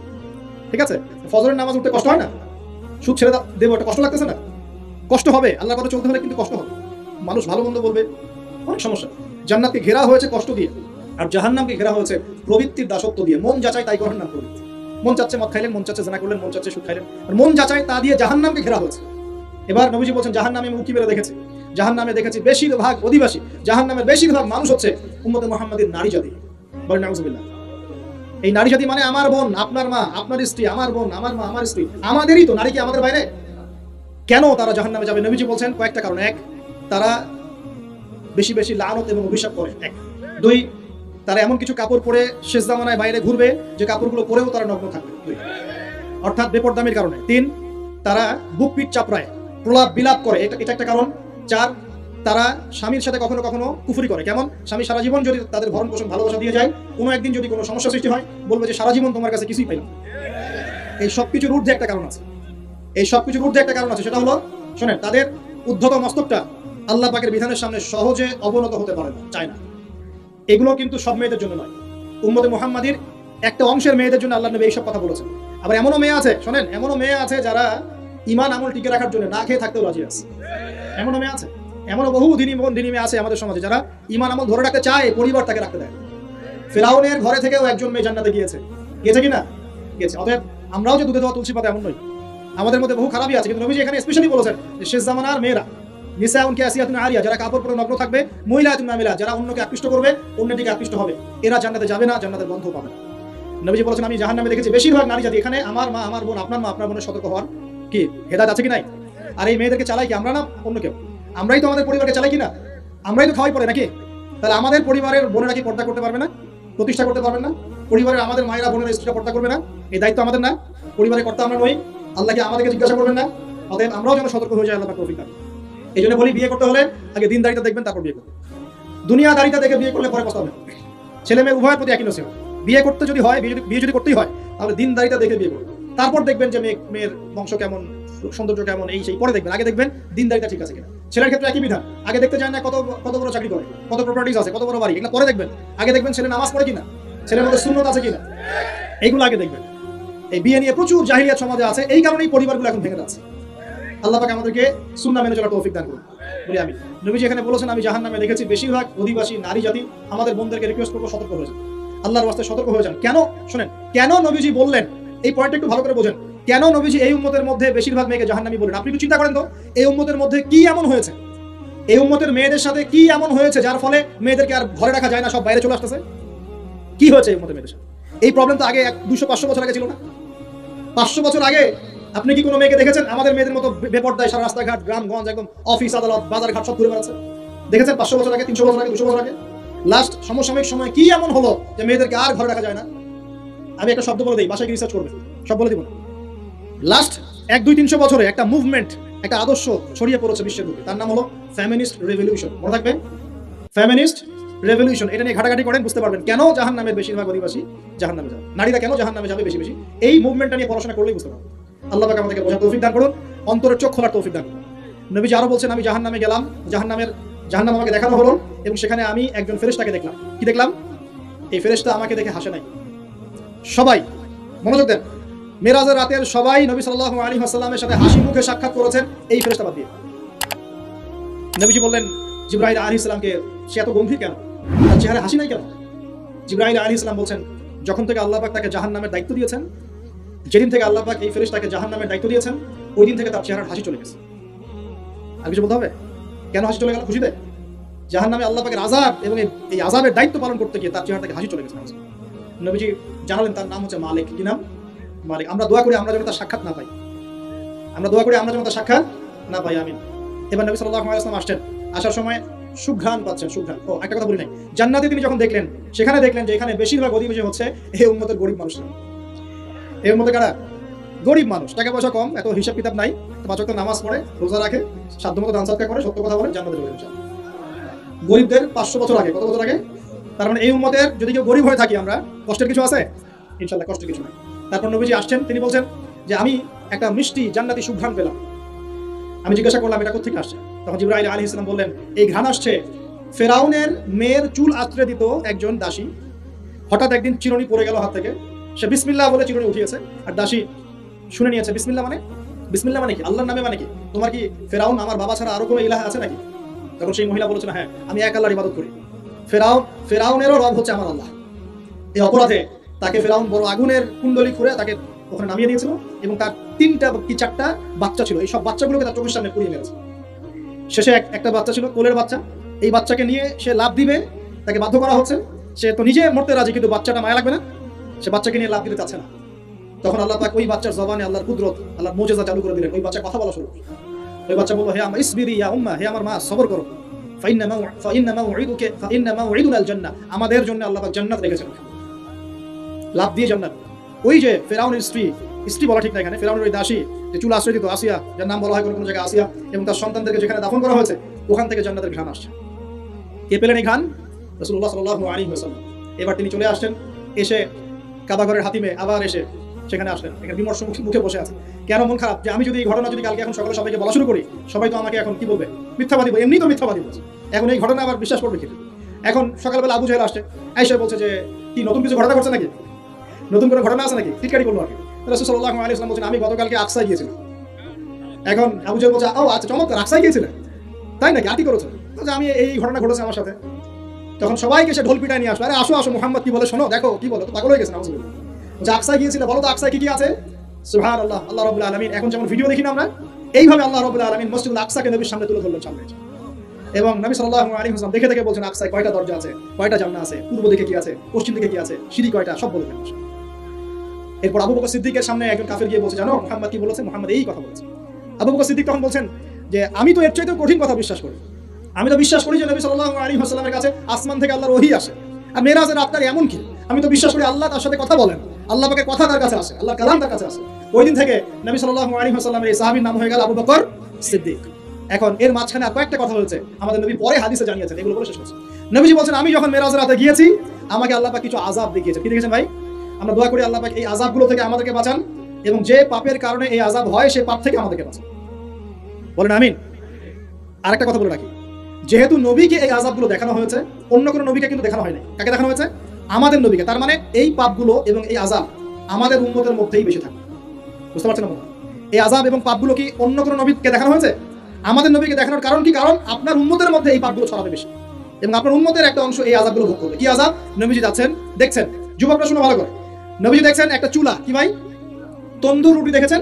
ঠিক আছে? ফজরের নামাজ উঠতে কষ্ট হয় না? সুখ ছেড়ে দেবো, এটা কষ্ট লাগতেছে না? কষ্ট হবে, আল্লাহর পথে চলতে হলে কিন্তু কষ্ট হবে। মানুষ ভালো মন্দ বলবে, অনেক সমস্যা। জান্নাতকে ঘেরা হয়েছে কষ্ট দিয়ে, আর জাহান্নামকে ঘেরা হয়েছে প্রবৃত্তির দাসত্ব দিয়ে। মন যাচাই তাই করার নাম প্রবৃত্তি। মন চাচ্ছে মদ খাইলেন, মন চাচ্ছে জেনা করলেন, মন চাচ্ছে সুখ খাইলেন, আর মন যাচাই তা দিয়ে জাহান্নামকে ঘেরা হয়েছে। এবার নবীজি বলছেন, জাহান্নামে মুক্তি বেড়ে দেখেছি, জাহান্নামে দেখেছি বেশিরভাগ অধিবাসী, জাহান্নামের বেশিরভাগ মানুষ হচ্ছে উম্মতে মুহাম্মাদের নারী জাতি। বলেন নাউজুবিল্লাহ। এই নারী জাতি মানে আমার বোন, আপনার মা, আপনার স্ত্রী, আমার বোন, আমার মা, আমার স্ত্রী, আমাদেরই তো। নারী কি আমাদের বাইরে? কেন তারা জাহান্নামে যাবে? নবীজি বলছেন কয়েকটা কারণ। 1, তারা বেশি বেশি লানত এবং অভিশাপ করে। 1, 2, তারা এমন কিছু কাপড় পরে শেষ জামানায় বাইরে ঘুরবে যে কাপড়গুলো পরেও তারা নগ্ন থাকবে, 2, অর্থাৎ বেপরদামির কারণে। 3, তারা বুক পিঠ চাপড়ায়, প্রলাপ বিলাপ করে, এটা একটা কারণ। 4, তারা স্বামীর সাথে কখনো কখনো কুফরি করে। কেমন? স্বামী সারা জীবন যদি তাদের ভরণ পোষণ ভালোবাসা দিয়ে যায়, কোনো একদিন যদি কোনো সমস্যা সৃষ্টি হয়, বলবে যে সারা জীবন তোমার কাছে কিছুই পাইলাম। এই সবকিছুর ঊর্ধ্বে একটা কারণ আছে, এই সবকিছুর ঊর্ধ্বে একটা কারণ আছে, সেটা হলো, শোনেন, তাদের উদ্ধত মস্তকটা আল্লাহ পাকের বিধানের সামনে সহজে অবনত হতে পারে না, চায় না। এগুলো কিন্তু সব মেয়েদের জন্য নয়, উম্মতে মুহাম্মাদির একটা অংশের মেয়েদের জন্য আল্লাহ নবী এইসব কথা বলেছেন। আবার এমনও মেয়ে আছে, শোনেন, এমনও মেয়ে আছে যারা ঈমান আমল টিকে রাখার জন্য না খেয়ে থাকতেও রাজি আছে। এমনও মেয়ে আছে, এমনও বহু দিনী মেয়ে আছে আমাদের সমাজে যারা ঈমান আমল ধরে রাখতে চায়, পরিবার তাকে রাখতে দেয়। ফিরাউনের ঘরে থেকেও একজন মেয়ে জান্নাতে গিয়েছে, গেছে কিনা? গেছে। অতএব আমরাও যে দুধে দেওয়া তুলসী পাতা এমন নই, আমাদের মধ্যে বহু খারাপই আছে। কিন্তু নবীজি এখানে স্পেশালি বলেছেন যে শেষ জামানার মেয়েরা, নিসাউন কাসিয়াতুন আরিয়া, যারা কাপড় পরে নগ্ন থাকবে, মহিলাতুন মামিলা, যারা অন্যকে আকৃষ্ট করবে, অন্যের দিকে আকৃষ্ট হবে, এরা জান্নাতে যাবে না, জান্নাতের গন্ধ পাবে না। নবীজি বলেছেন, আমি জাহান্নামে দেখেছি বেশিরভাগ নারী জাতি। এখানে আমার মা, আমার বোন, আপনার মা, আপনার বোনের সতর্ক হওয়ার কি হেদায়েত আছে কি নাই? আর এই মেয়েদেরকে চালাই কি আমরা না অন্য কেউ? আমরাই তো আমাদের পরিবারকে চালাই কিনা? আমরাই তো খাওয়াই পড়ে নাকি? তাহলে আমাদের পরিবারের বোনেরা কি পর্দা করতে পারবে না? প্রতিষ্ঠা করতে পারবেন না? পরিবারের আমাদের মায়েরা, বোনেরা, স্ত্রীরা পর্দা করবে না? এই দায়িত্ব আমাদের না? পরিবারের কর্তা আমরা নই? আল্লাহকে আমাদেরকে জিজ্ঞাসা করবেন না? অতএব আমরাও যেন সতর্ক হয়ে যাই, আল্লাহ পাক তৌফিক দান। এই জন্য বলি, বিয়ে করতে হলে আগে দিনদারিতা দেখবেন, তারপর বিয়ে করবেন। দুনিয়াদারিতা দেখে বিয়ে করলে পরে পস্তাবেন। ছেলে মেয়ে উভয়ের প্রতি একই নসিহত। বিয়ে করতে যদি হয়, বিয়ে যদি করতেই হয়, তাহলে দিনদারিতা দেখে বিয়ে করবেন। তারপর দেখবেন যে মেয়ের বংশ কেমন, সৌন্দর্য কেমন, এই সেই পরে দেখবেন। আগে দেখবেন দিনদারিতা ঠিক আছে কিনা। ছেলের ক্ষেত্রে একই বিধান। আগে দেখতে চান না কত বড় চাকরি করে, কত প্রপার্টিজ আছে, কত বড় বাড়ি, এগুলো পরে দেখবেন। আগে দেখবেন ছেলে নামাজ পড়ে কিনা, ছেলের মধ্যে সুন্নত আছে কিনা, এইগুলো আগে দেখবেন। এই বিয়ে নিয়ে প্রচুর জাহিলিয়াত সমাজে আছে, এই কারণেই পরিবারগুলো এখন ভেঙে যাচ্ছে। আল্লাহ পাক আমাদেরকে সুন্নাহ মেনে চলার তৌফিক দান করুন, বলি আমি। নবীজি এখানে বলেছেন, আমি জাহান্নামে দেখেছি বেশিরভাগ অধিবাসী নারী জাতি। আমাদের বোনদেরকে রিকোয়েস্ট করবো, সতর্ক হয়ে যান, আল্লাহর ওয়াস্তে সতর্ক হয়ে যান। কেন? শুনেন, কেন নবীজি বললেন, এই পয়েন্টটা একটু ভালো করে বোঝেন। কেন নবীজি এই উম্মতের মধ্যে বেশিরভাগ মেয়েকে জাহান্নামী বলেন? আপনি একটু চিন্তা করেন তো, এই উম্মতের মধ্যে কি এমন হয়েছে, এই উম্মতের মেয়েদের সাথে কি এমন হয়েছে যার ফলে মেয়েদেরকে আর ঘরে রাখা যায় না, সব বাইরে চলে আসতেছে? কি হয়েছে এই উম্মতের মেয়েদের সাথে? এই প্রবলেম তো আগে 200-500 বছর আগে ছিল না। 500 বছর আগে আপনি কি কোনো মেয়েকে দেখেছেন আমাদের মেয়েদের মতো বেপরদায় সারা রাস্তাঘাট, গ্রামগঞ্জ, একদম অফিস আদালত, বাজার ঘাট সব ঘুরে বেড়াচ্ছে? দেখেছেন 500 বছর আগে, 300 বছর আগে, 200 বছর আগে? লাস্ট সমসাময়িক সময় কি এমন হলো যে মেয়েদেরকে আর ঘরে রাখা যায় না? আমি একটা শব্দ বলে দিই, বাসায় রিসার্চ করবে, সব বলে দিব না। লাস্ট 100-200-300 বছরে একটা মুভমেন্ট, একটা আদর্শ ছড়িয়ে পড়েছে বিশ্বের বুকে, তার নাম হলো ফেমিনিস্ট রেভলিউশন। মনে থাকবে, ফেমিনিস্ট রেভলিউশন, এটা নিয়ে ঘাটাঘাটি করেন, বুঝতে পারবেন কেন জাহান্নামের বেশিরভাগ অধিবাসী জাহান্নামে যাবে, নারীরা কেন জাহান্নামে যাবে বেশি বেশি। এই মুভমেন্টটা নিয়ে পড়াশোনা করলেই বুঝতে পারবেন। আল্লাহ পাক আমাদেরকে বোঝার তৌফিক দান করুন, অন্তরের চোখ খোলার তৌফিক দান করুন। নবীজি আরো বলছেন, আমি জাহান্নামে গেলাম, জাহান্নাম আমাকে দেখানো হলো, এবং সেখানে আমি একজন ফেরেশতাকে দেখলাম। কি দেখলাম? এই ফেরেশতা আমাকে দেখে হাসে নাই। সবাই মনোযোগ দেন, মেরাজের রাতের সবাই নবী সাল্লাল্লাহু আলাইহি ওয়াসাল্লামের সাথে হাসি মুখে সাক্ষাৎ করেছেন এই ফেরেশতা বাদ দিয়ে। নবীজি বললেন জিবরাইল আলাইহিস সালামকে, সে এত গম্ভীর কেন, তার চেহারায় হাসি নাই কেন? জিবরাইল আলাইহিস সালাম বলছেন, যখন থেকে আল্লাহ পাক তাকে জাহান্নামের দায়িত্ব দিয়েছেন, যেদিন থেকে আল্লাহ পাক এই ফেরেশতাকে জাহান্নামের দায়িত্ব দিয়েছেন, ওই দিন থেকে তার চেহারার হাসি চলে গেছে। আর কিছু বলতে হবে? কেন হাসি চলে গেল? খুশিতে? জাহান্নামে আল্লাহ পাকের আযাব এবং এই আযাবের দায়িত্ব পালন করতে গিয়ে তার চেহারা থেকে হাসি চলে গেছে। নবীজি জানালেন তার নাম হচ্ছে মালিক। কি নাম? মালিক। আমরা দোয়া করি আমরা যেন তার সাক্ষাৎ না পাই, আমরা দোয়া করি আমরা যেন তার সাক্ষাৎ না পাই, আমিন। এবার নবী সাল্লাল্লাহু আলাইহি ওয়াসাল্লাম আসছেন, আসার সময় সুঘ্রাণ পাচ্ছেন, সুঘ্রাণ। ও একটা কথা বলি নাই, জান্নাতে তিনি যখন দেখলেন, সেখানে দেখলেন যে এখানে বেশিরভাগ অধিবাসী হচ্ছে এই উম্মতের গরিব মানুষরা। এই উম্মতে কারা? গরিব মানুষ, টাকা পয়সা কম, এত হিসাব কিতাব নাই, পাঁচ ওয়াক্ত নামাজ পড়ে, রোজা রাখে, সাধ্যমতো দান সদকা করে, সত্য কথা বলে, জান্নাতে যাবে ইনশাআল্লাহ। গরিবদের 500 বছর আগে, কত বছর আগে? তার মানে এই উম্মতের যদি কেউ গরিব হয়ে থাকি আমরা, কষ্টের কিছু আছে? ইনশাআল্লাহ কষ্টের কিছু নাই। তারপর নবীজি আসছেন, তিনি বলছেন যে আমি একটা মিষ্টি জান্নাতি সুঘ্রাণ পেলাম। আমি জিজ্ঞাসা করলাম এটা কোথা থেকে আসছে? তখন জিবরাইল আলাইহিস সালাম বললেন, এই ঘ্রাণ আসছে ফেরাউনের মেয়ের চুল আঁচড়ে দিত একজন দাসী। হঠাৎ একদিন চিরুনি পড়ে গেল হাত থেকে, সে বিসমিল্লাহ বলে চিরুনি উঠিয়েছে, আর দাসী শুনে নিয়েছে বিসমিল্লাহ মানে, বিসমিল্লাহ মানে কি? আল্লাহর নামে মানে কি? তোমার কি ফেরাউন আমার বাবা ছাড়া আরো কোনো ইলাহ আছে নাকি? তখন সেই মহিলা বলেছিল, হ্যাঁ আমি এক আল্লাহর ইবাদত করি, ফেরাউনেরও রব হচ্ছে আমার আল্লাহ। এই অপরাধে তাকে ফেরাউন বড় আগুনের কুণ্ডলি খুঁড়ে তাকে ওখানে নামিয়ে দিয়েছিল, এবং তার 3টা কি 4টা বাচ্চা ছিল, এই সব বাচ্চাগুলোকে তার চোখের সামনে পুড়িয়ে মেরেছে। শেষে একটা বাচ্চা ছিল, কোলের বাচ্চা, এই বাচ্চাকে নিয়ে সে লাফ দিবে, তাকে বাধ্য করা হচ্ছে, সে তো নিজে মরতে রাজি, কিন্তু বাচ্চাটা মায়া লাগবে না, সে বাচ্চাকে নিয়ে লাফ দিতে চাচ্ছে না। তখন আল্লাহ পাক ওই বাচ্চার জবানে আল্লাহর কুদরত, আল্লাহর মুজিজা চালু করে দিলেন, ওই বাচ্চা কথা বলা শুরু করল। ওই বাচ্চা বলল, হে আমার ইসবিরি ইয়া উম্মা, হে আমার মা সবর করো, ফাইন্না মাউইদুনাল জান্নাহ, আমাদের জন্য আল্লাহ পাক জান্নাত রেখেছেন। লাভ দিয়ে জান্নাত। ওই যে ফেরাউনের স্ত্রী বলা ঠিক না, এখানে ফেরাউনের ওই দাসী যে চুল আশ্রয় দিত, আসিয়া, যার নাম বলা হয় কোনো জায়গায় আসিয়া, এবং তার সন্তানদেরকে যেখানে দাফন করা হয়েছে, ওখান থেকে জান্নাতের ঘ্রাণ আসছে। কে পেলেন এই ঘ্রাণ? রাসূলুল্লাহ সাল্লাল্লাহু আলাইহি ওয়াসাল্লাম। এবার তিনি চলে আসছেন, এসে কাবা ঘরের হাতিমে আবার এসে সেখানে আসলেন, এখানে বিমর্ষ মুখে বসে আছে। কেন মন খারাপ যে আমি যদি এই ঘটনা যদি কালকে এখন সকালে সবাইকে বলা শুরু করি, সবাই তো আমাকে এখন কি বলবে? মিথ্যাবাদী বলবে, এমনি তো মিথ্যাবাদী বলছে, এখন এই ঘটনা আবার বিশ্বাস করবে কি? এখন সকালবেলা আবু জাহেল আসছে, আয়েশা বলছে যে কি নতুন কিছু ঘটনা ঘটছে নাকি, নতুন কোনো ঘটনা আছে নাকি, টিটকারি করলো আর কি। রাসূল সাল্লাল্লাহু আলাইহি ওয়াসাল্লাম বলছেন, আমি গতকালকে আকসায় গিয়েছিলাম। এখন আবু জাহেল বলছে, ও আচ্ছা চমৎকার, আকসায় গিয়েছিলেন তাই নাকি, আর কি করেছেন? বলছে আমি এই ঘটনা ঘটেছে আমার সাথে। তখন সবাইকে সে ঢোল পিটায় নিয়ে আসলো, আরে আসো আসো, মুহাম্মদ কি বলে শোনো, দেখো কি বলে, তো পাগল হয়ে গেছে। নাউজুবিল্লাহ। বলছে আকসায় গিয়েছিল, বলো তো আকসায় কি কি আছে? সুবহানাল্লাহ, আল্লাহ রাব্বুল আলামিন, এখন যেমন ভিডিও দেখি না আমরা, এইভাবে আল্লাহ রাব্বুল আলামিন মসজিদুল আকসাকে নবীর সামনে তুলে ধরলেন, সামনে। এবং নবী সাল্লাল্লাহু আলাইহি ওয়াসাল্লাম দেখে দেখে বলছেন আকসায় কয়টা দরজা আছে, কয়টা জান্নাত আছে, পূর্ব দিকে কি আছে, পশ্চিম দিকে কি আছে, সিঁড়ি কয়টা, সব বলে দেন। এরপর আবু বকর সিদ্দিকের সামনে একজন কাফের গিয়ে বলছে, জানো মুহাম্মদ কি বলেছে? মুহাম্মদ এই কথা বলেছে। আবু বকর সিদ্দিক তখন বলছেন যে আমি তো এর চাইতেও কঠিন কথা বিশ্বাস করি, আমি তো বিশ্বাস করি যে নবী সাল্লাল্লাহু আলাইহি ওয়াসাল্লামের কাছে আসমান থেকে আল্লাহর ওহী আসে, আর মেরাজের রাতটা এমন কি, আমি তো বিশ্বাস করি আল্লাহ তার সাথে কথা বলেন, আল্লাহ পাকের কথা তার কাছে আসে, আল্লাহর কালাম তার কাছে আসে। ওই দিন থেকে নবী সাল্লাল্লাহু আলাইহি ওয়াসাল্লামের এই সাহাবীর নাম হয়ে গেল আবু বকর সিদ্দিক। এখন এর মাঝখানে আর কয়েকটা কথা হয়েছে, আমাদের নবী পরে হাদিসে জানিয়েছেন, এগুলো বলে শেষ করছি। নবীজি বলছেন, আমি যখন মেরাজের রাতে গিয়েছি, আমাকে আল্লাহ পাক কিছু আযাব দেখিয়েছে। কি দেখেছেন ভাই? আমরা দোয়া করি আল্লাহ পাক এই আযাবগুলো থেকে আমাদেরকে বাঁচান, এবং যে পাপের কারণে এই আযাব হয় সেই পাপ থেকে আমাদেরকে বাঁচান, বলেন আমিন। আরেকটা কথা বলে রাখি, যেহেতু নবীকে এই আযাবগুলো দেখানো হয়েছে, অন্য কোনো নবীকে কিন্তু দেখানো হয়নি। কাকে দেখানো হয়েছে? আমাদের নবীকে। তার মানে এই পাপগুলো এবং এই আযাব আমাদের উম্মতের মধ্যেই বেশি থাকে। বুঝতে পারছেন না? এই আযাব এবং পাপগুলো কি অন্য কোনো নবীকে দেখানো হয়েছে? আমাদের নবীকে দেখানোর কারণ কি? কারণ আপনার উম্মতের মধ্যে এই পাপগুলো ছড়াবে বেশি, এবং আপনার উম্মতের একটা অংশ এই আযাবগুলো ভোগ করবে। কি আযাব? নবীজি যাচ্ছেন, দেখছেন, যুবকরা শুনে ভালো করে, নবীজি দেখছেন একটা চুলা, কি ভাই, তন্দুর রুটি দেখেছেন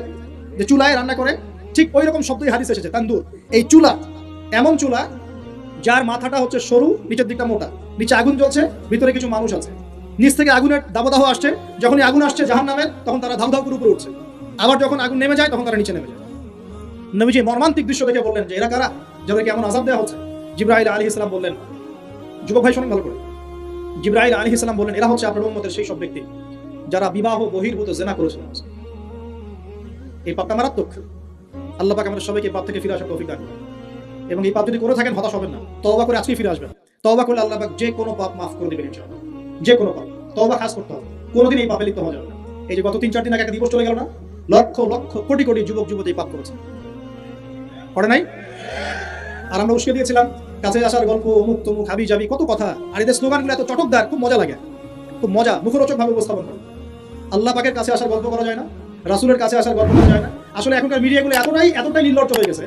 যে চুলায় রান্না করে, ঠিক ওই রকম শব্দই হাদিস এসেছে, তান্দুর। এই চুলা এমন চুলা যার মাথাটা হচ্ছে সরু, নিচের দিকটা মোটা, নিচে আগুন জ্বলছে, ভিতরে কিছু মানুষ আছে, নিচ থেকে আগুনের দাবদাহ আসছে, যখনই আগুন আসছে জাহান্নামের, তখন তারা ধাউ ধাউ করে উপরে উঠছে, আবার যখন আগুন নেমে যায় তখন তারা নিচে নেমে যায়। নবীজি মর্মান্তিক দৃশ্য দেখে বললেন যে এরা কারা, যাদেরকে এমন আযাব দেওয়া হচ্ছে? জিবরাইল আলাইহিস সালাম বললেন, যুবক ভাই শোনেন ভালো করে, জিবরাইল আলাইহিস সালাম বললেন, এরা হচ্ছে আপনার উম্মতের সেই সব ব্যক্তি যারা বিবাহ বহির্ভূত জিনা করেছিল। এই পাপটা মারাত্মক। আল্লাহ পাক আমাদের সবাইকে পাপ থেকে ফিরে আসার তৌফিক দান করুন, এবং এই পাপ যদি করে থাকেন হতাশ হবেন না, তওবা করে আজকেই ফিরে আসবেন। তওবা করলে আল্লাহ পাক যে কোনো পাপ মাফ করে দেবেন ইনশাআল্লাহ। যে কোনো পাপ, তওবা খাস করতে হবে, কোনোদিন এই পাপে লিপ্ত হওয়া যাবে না। এই যে গত 3-4 দিন আগে একটা দিবস চলে গেল না, লক্ষ লক্ষ কোটি কোটি যুবক যুবতী পাপ করেছে, করে নাই? আর আমরা উস্কে দিয়েছিলাম কাছে আসার গল্প, অমুক তমুক, হাবি যাবি, কত কথা। আর এদের স্লোগানগুলো এত চটকদার, খুব মজা লাগে, খুব মজা, মুখরোচক ভাবে উপস্থাপন করে। আল্লাহ পাকের কাছে আসার গল্প করা যায় না, রাসূলের কাছে আসার গল্প করা যায় না। আসলে এখনকার মিডিয়াগুলো এতটাই নির্লজ্জ হয়ে গেছে।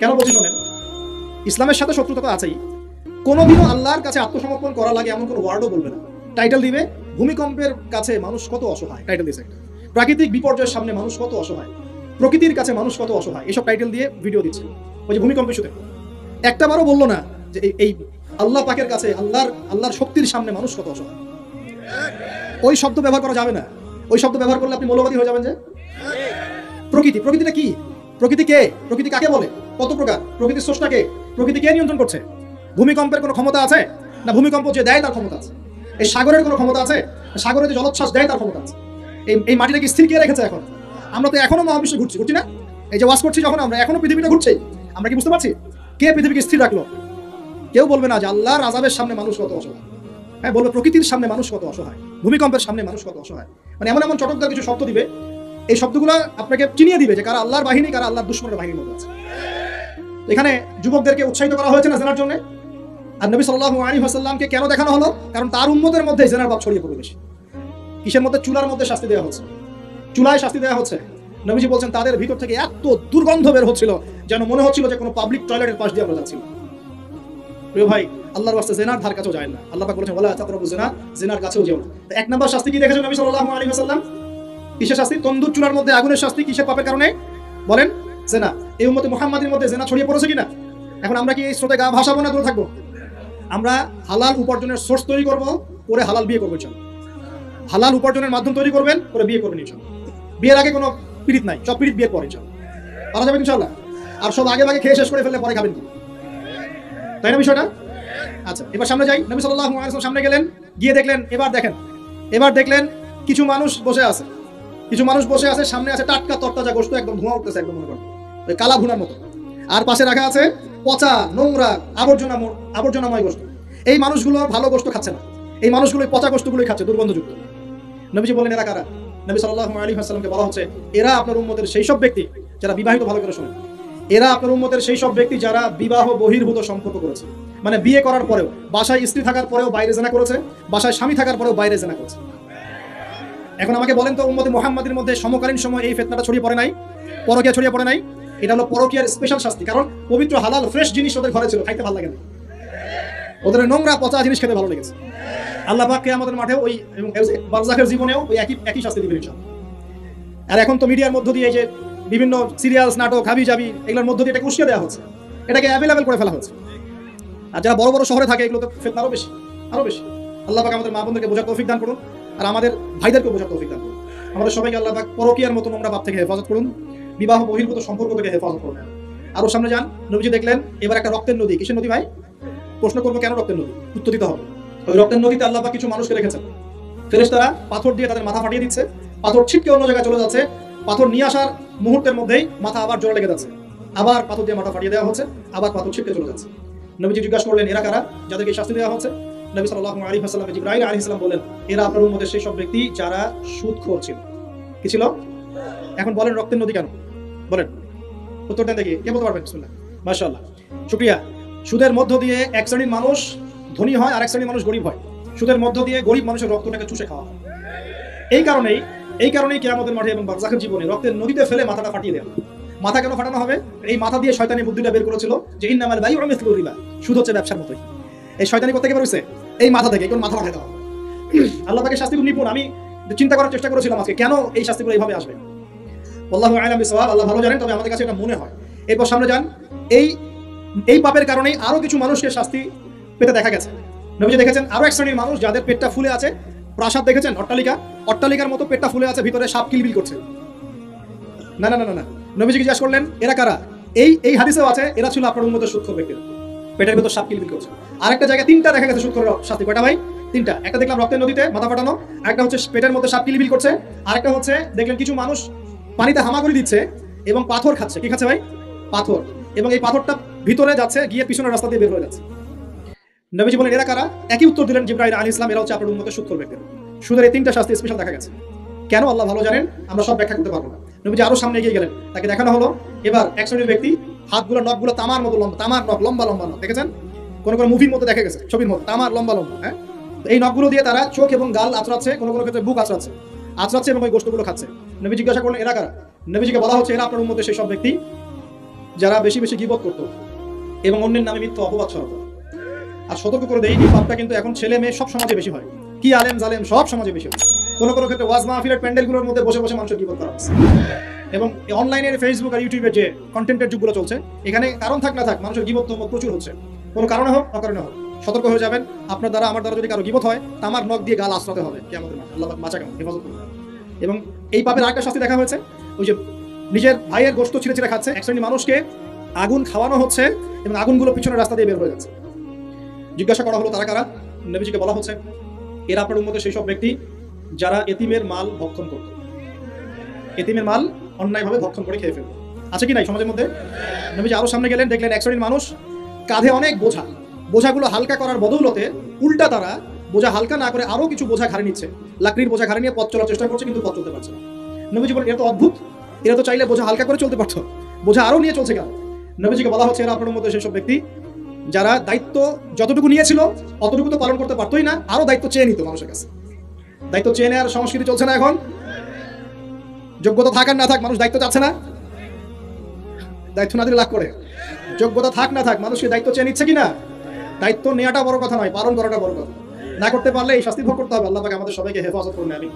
কেন বলছি শোনেন, ইসলামের সাথে শত্রুতা তো আছেই, কোনোদিনও আল্লাহর কাছে আত্মসমর্পণ করা লাগে এমন কোনো ওয়ার্ডও বলবে না। টাইটেল দিবে ভূমিকম্পের কাছে মানুষ কত অসহায়, টাইটেল দিয়েছে একটা। প্রাকৃতিক বিপর্যয়ের সামনে মানুষ কত অসহায়, প্রকৃতির কাছে মানুষ কত অসহায়, এসব টাইটেল দিয়ে ভিডিও দিচ্ছে। ওই যে ভূমিকম্প ইস্যুতে একটাবারও বললো না যে এই আল্লাহ পাকের কাছে, আল্লাহর শক্তির সামনে মানুষ কত অসহায়। ওই শব্দ ব্যবহার করা যাবে না। ওই শব্দ ব্যবহার করলে আপনি মৌলবাদী হয়ে যাবেন। যে প্রকৃতিটা কি, প্রকৃতি কে, প্রকৃতি কাকে বলে, কত প্রকার, প্রকৃতির স্রষ্টা কে, প্রকৃতি কে নিয়ন্ত্রণ করছে? ভূমিকম্পের কোনো ক্ষমতা আছে না? ভূমিকম্প যে দেয় তার ক্ষমতা আছে। এই সাগরের কোনো ক্ষমতা আছে? সাগরে যে জলোচ্ছ্বাস দেয় তার ক্ষমতা আছে। এই মাটিটাকে স্থির কে রেখেছে? এখন আমরা তো এখনো মহাবিশ্বে ঘুরছি না? এই যে ওয়াজ করছি যখন আমরা, এখনো পৃথিবীটা ঘুরছে, আমরা কি বুঝতে পারছি কে পৃথিবীকে স্থির রাখলো? কেউ বলবে না যে আল্লাহর আযাবের সামনে মানুষ কত অসহায়। হ্যাঁ, বলবে প্রকৃতির সামনে মানুষ কত অসহায়, ভূমিকম্পের সামনে মানুষ কত অসহায়। মানে এমন এমন চটকদার কিছু শব্দ দিবে, এই শব্দগুলো আপনাকে চিনিয়ে দিবে যে কারা আল্লাহর বাহিনী, কারা আল্লাহর দুশমনের বাহিনীর মধ্যে আছে। এখানে যুবকদেরকে উৎসাহিত করা হয়েছে না জেনার জন্য। আর নবী সাল্লাল্লাহু আলাইহি ওয়াসাল্লামকে কেন দেখানো হলো? কারণ তার উম্মতের মধ্যে জেনার ভাব ছড়িয়ে পড়বে বেশি। কিসের মধ্যে? চুলার মধ্যে শাস্তি দেওয়া হচ্ছে, চুলায় শাস্তি দেওয়া হচ্ছে। নবীজি বলছেন তাদের ভিতর থেকে এত দুর্গন্ধ বের হচ্ছিল যেন মনে হচ্ছিল যে কোনো পাবলিক টয়লেটের পাশ দিয়ে আমরা যাচ্ছি। প্রিয় ভাই, আল্লাহর ওয়াস্তে জেনার ধার কাছেও যায় না। আল্লাহ পাক বলেছেন ওয়ালা তাকরাবু জিনা, জেনার কাছেও যেও না। তো এক নাম্বার শাস্তি কি দেখেছেন নবী সাল্লাল্লাহু আলাইহি ওয়াসাল্লাম? কিসের শাস্তি? তন্দুর চুলার মধ্যে আগুনের শাস্তি। কিসের পাপের কারণে? বলেন, জেনা। এই উম্মতে মুহাম্মাদের মধ্যে জেনা ছড়িয়ে পড়েছে কিনা? এখন আমরা কি এই স্রোতে গা ভাসাবো না দূরে থাকবো? আমরা হালাল উপার্জনের সোর্স তৈরি করব, করে হালাল বিয়ে করবো ইনশাআল্লাহ। হালাল উপার্জনের মাধ্যম তৈরি করবেন, করে বিয়ে করবেন ইনশাআল্লাহ। বিয়ের আগে কোনো পীড়িত নাই, সব পীড়িত বিয়ের পর ইনশাআল্লাহ পারা যাবে ইনশাআল্লাহ। আর সব আগে ভাগে খেয়ে শেষ করে ফেললে পরে খাবেন কি? তাই না বিষয়টা? আচ্ছা, এবার সামনে যাই। নবী সাল্লাল্লাহু আলাইহি ওয়াসাল্লাম সামনে গেলেন, গিয়ে দেখলেন, এবার দেখলেন কিছু মানুষ বসে আছে, সামনে আছে টাটকা তরতাজা গোশত, একদম ধোঁয়া উঠতেছে, একদম মনে করেন ওই কালা ভুনার মতো। আর পাশে রাখা আছে পচা, নোংরা, আবর্জনাময় গোশত। এই মানুষগুলো ভালো গোশত খাচ্ছে না, এই মানুষগুলো পচা গোশতগুলোই খাচ্ছে, দুর্গন্ধযুক্ত। নবীজি বললেন এরা কারা? নবী সাল্লাল্লাহু আলাইহি ওয়াসাল্লামকে বলা হচ্ছে এরা আপনার উম্মতের সেই সব ব্যক্তি যারা বিবাহিত, ভালো করে শুনেন, এরা আপনার উম্মতের সেই সব ব্যক্তি যারা বিবাহ বহির্ভূত সম্পর্ক করেছে। মানে বিয়ে করার পরেও, বাসায় স্ত্রী থাকার পরেও বাইরে জেনা করেছে, বাসায় স্বামী থাকার পরেও বাইরে জেনা করেছে। এখন আমাকে বলেন তো, উম্মতে মুহাম্মাদের মধ্যে সমকালীন সময় এই ফিতনাটা ছড়িয়ে পড়ে নাই? পরকীয়া ছড়িয়ে পড়ে নাই? এটা হলো পরকীয়ার স্পেশাল শাস্তি। কারণ পবিত্র হালাল ফ্রেশ জিনিস ওদের ঘরে ছিল, খাইতে ভালো লাগে না, ওদের নোংরা পচা জিনিস খেতে ভালো লেগেছে। আল্লাহ পাক কিয়ামতের মাঠে ওই এবং বারজাখের জীবনেও ওই একই শাস্তি দিবেন ইনশাআল্লাহ। আর এখন তো মিডিয়ার মধ্য দিয়ে যে বিভিন্ন সিরিয়ালস, নাটক, হাবি জাবি, এগুলোর মধ্য দিয়ে এটাকে উস্কে দেওয়া হচ্ছে, এটাকে অ্যাভেলেবেল করে ফেলা হচ্ছে। আর যারা বড় বড় শহরে থাকে এগুলো তো ফিতনা আরো বেশি। আল্লাহ পাক আমাদের মা বোনদেরকে বোঝার তৌফিক দান করুন, আর আমাদের ভাইদেরকে বোঝার তৌফিক দান করুন। আমাদের সবাইকে আল্লাহ পাক পরকীয়ার মতো নোংরা পাপ থেকে হেফাজত করুন, বিবাহ বহির্ভূত সম্পর্ক থেকে হেফাজত করুন। আরো সামনে যান, নবীজি দেখলেন এবার একটা রক্তের নদী। কিসের নদী ভাই? প্রশ্ন করবো কেন রক্তের নদী, উত্তর দিতে হবে। ওই রক্তের নদীতে আল্লাহ পাক কিছু মানুষকে রেখেছেন। ফেরেশতারা পাথর দিয়ে তাদের মাথা ফাটিয়ে দিচ্ছে, পাথর ছিটকে অন্য জায়গায় চলে যাচ্ছে, পাথর নিয়ে আসার মুহূর্তের মধ্যেই মাথা আবার জোরে লেগে যাচ্ছে, আবার পাথর দিয়ে মাথা ফাটিয়ে দেওয়া হচ্ছে, আবার পাথর ছিটকে চলে যাচ্ছে। নবীজি জিজ্ঞাসা করলেন এরা কারা যাদেরকে শাস্তি দেওয়া হচ্ছে? নবী সাল্লাল্লাহু আলাইহি ওয়াসাল্লাম জিবরাইল আলাইহিস সালাম বলেন এরা আপনার উম্মতের সেই সব ব্যক্তি যারা সুদখোর ছিল। কি ছিল? এখন বলেন রক্তের নদী কেন? বলেন, উত্তর দেন দেখি, কে বলতে পারবেন? বিসমিল্লাহ, মাশাআল্লাহ, শুকরিয়া। সুদের মধ্য দিয়ে এক শ্রেণীর মানুষ ধনী হয়, আর এক শ্রেণীর মানুষ গরিব হয়। সুদের মধ্য দিয়ে গরিব মানুষের রক্তটাকে চুষে খাওয়া হয়। এই কারণেই কিয়ামতের মাঠে এবং বারজাখের জীবনে রক্তের নদীতে ফেলে মাথাটা ফাটিয়ে দেওয়া। মাথা কেন ফাটানো হবে? এই মাথা দিয়ে শয়তানি বুদ্ধিটা বের করেছিল যে ইন্নামাল বাইউ মিসলু রিবা, সুদ হচ্ছে ব্যবসার মতোই। এই শয়তানি কোথা থেকে বের হইছে? এই মাথা থেকে। কোন মাথা ফাটাতে হবে? আল্লাহ পাকের শাস্তিগুলো নিপুণ। আমি চিন্তা করার চেষ্টা করেছিলাম আজকে কেন এই শাস্তিগুলো এইভাবে আসবে। আল্লাহু আ'লাম বিসওয়াব, আল্লাহ ভালো জানেন, তবে আমাদের কাছে এটা মনে হয়। এরপর সামনে যান, এই পাপের কারণেই আরো কিছু মানুষকে শাস্তি পেতে দেখা গেছে। নবীজি দেখেছেন আরো এক শ্রেণীর মানুষ যাদের পেটটা ফুলে আছে। প্রাসাদ দেখেছেন, অট্টালিকার মতো পেটটা ফুলে আছে, ভিতরে সাপ কিলবিল করছে। না না না না, নবীজি জিজ্ঞাসা করলেন এরা কারা? এই হাদিসেও আছে এরা ছিল আপনার উম্মতের সুদখোর ব্যক্তি, পেটের ভিতর সাপ কিলবিল করছে। আরেকটা জায়গায় তিনটা দেখা গেছে সুদখোরের শাস্তি। কয়টা ভাই? তিনটা। একটা দেখলাম রক্তের নদীতে মাথা ফাটানো, আরেকটা হচ্ছে পেটের মধ্যে সাপ কিলবিল করছে, আরেকটা হচ্ছে দেখলেন কিছু মানুষ পানিতে হামাগুড়ি দিচ্ছে এবং পাথর খাচ্ছে। কি খাচ্ছে ভাই? পাথর। এবং এই পাথরটা ভিতরে যাচ্ছে, গিয়ে পিছনের রাস্তা দিয়ে বের হয়ে যাচ্ছে। নবীজি বলেন এরা কারা? একই উত্তর দিলেন জিবরাইল আলাইহিস সালাম, এরা হচ্ছে আপনার উম্মতের সুদখোর ব্যক্তি। সুদের এই তিনটা শাস্তি স্পেশাল দেখা গেছে। কেন আল্লাহ ভালো জানেন, আমরা সব ব্যাখ্যা করতে পারবো না। নবীজি আরো সামনে এগিয়ে গেলেন, তাকে দেখানো হলো এবার এক শ্রেণীর ব্যক্তি, হাতগুলো নখগুলো তামার মতো লম্বা, তামার নখ, লম্বা লম্বা নখ, দেখেছেন কোন কোন মুভির মধ্যে দেখা গেছে, ছবির মধ্যে তামার লম্বা লম্বা। হ্যাঁ, এই নখগুলো দিয়ে তারা চোখ এবং গাল আঁচড়াচ্ছে, কোনো কোনো ক্ষেত্রে বুক আঁচড়াচ্ছে এবং ওই গোশতগুলো খাচ্ছে। নবী জিজ্ঞাসা করলেন এরা কারা? নবীজিকে বলা হচ্ছে এরা আপনার উম্মতের সেই সব ব্যক্তি যারা বেশি বেশি গীবত করতো এবং অন্যের নামে মিথ্যা অপবাদ ছড়াতো। আর সতর্ক করে দেই, এই পাপটা কিন্তু এখন ছেলে মেয়ে সব সমাজে বেশি হয়, কি আলেম জালেম সব সমাজে বেশি হয়। কোনো কোনো ক্ষেত্রে ওয়াজ মাহফিলের প্যান্ডেলগুলোর মধ্যে বসে বসে মানুষের গীবত করা হচ্ছে। এবং অনলাইনের ফেসবুক আর ইউটিউবের যে কন্টেন্টের যুগগুলো চলছে, এখানে কারণ থাক না থাক মানুষের গীবত প্রচুর হচ্ছে, কোনো কারণে হোক অকারণে হোক। সতর্ক হয়ে যাবেন, আপনার দ্বারা আমার দ্বারা যদি কারো গীবত হয়, তামার নখ দিয়ে গাল আশ্রাতে হবে কিয়ামতের মাঠে। আল্লাহ বাঁচা কেমন হেফাজত করবে। এবং এই পাপের আরেকটা শাস্তি দেখা হয়েছে, ওই যে নিজের ভাইয়ের গোশত ছিঁড়ে ছিঁড়ে খাচ্ছে, এক শ্রেণীর মানুষকে আগুন খাওয়ানো হচ্ছে এবং আগুনগুলো পিছনের রাস্তা দিয়ে বের হয়ে যাচ্ছে। জিজ্ঞাসা করা হলো তারা কারা? নবীজিকে বলা হচ্ছে এরা আপনার উম্মতের সেই সব ব্যক্তি যারা এতিমের মাল ভক্ষণ করত, এতিমের মাল অন্যায়ভাবে ভক্ষণ করে খেয়ে ফেলতো। আছে কি নাই সমাজের মধ্যে? নবীজি আরো সামনে গেলেন, দেখলেন এক শ্রেণীর মানুষ কাঁধে অনেক বোঝা, বোঝাগুলো হালকা করার বদৌলতে উল্টা তারা বোঝা হালকা না করে আরো কিছু বোঝা ঘাড়ে নিচ্ছে, লাকড়ির বোঝা ঘাড়ে নিয়ে পথ চলার চেষ্টা করছে, কিন্তু পথ চলতে পারছে না। নবীজি বলেন এরা তো অদ্ভুত, এরা তো চাইলে বোঝা হালকা করে চলতে পারতো, বোঝা আরো নিয়ে চলছে কেন? নবীজিকে বলা হচ্ছে এরা আপনার মধ্যে সেই সব ব্যক্তি যারা দায়িত্ব যতটুকু নিয়েছিল অতটুকু তো পালন করতে পারতোই না, আরো দায়িত্ব চেয়ে নিত মানুষের কাছে। দায়িত্ব চেয়ে নেওয়ার সংস্কৃতি চলছে না এখন? যোগ্যতা থাক আর না থাক মানুষ দায়িত্ব চাচ্ছে না, দায়িত্ব না দিলে লাভ করে। যোগ্যতা থাক না থাক মানুষকে দায়িত্ব চেয়ে নিচ্ছে কিনা? দায়িত্ব নেওয়াটা বড় কথা নয়, পালন করাটা বড় কথা। না করতে পারলে এই শাস্তি ভোগ করতে হবে। আল্লাহ পাক আমাদের সবাইকে হেফাজত করুন। আমি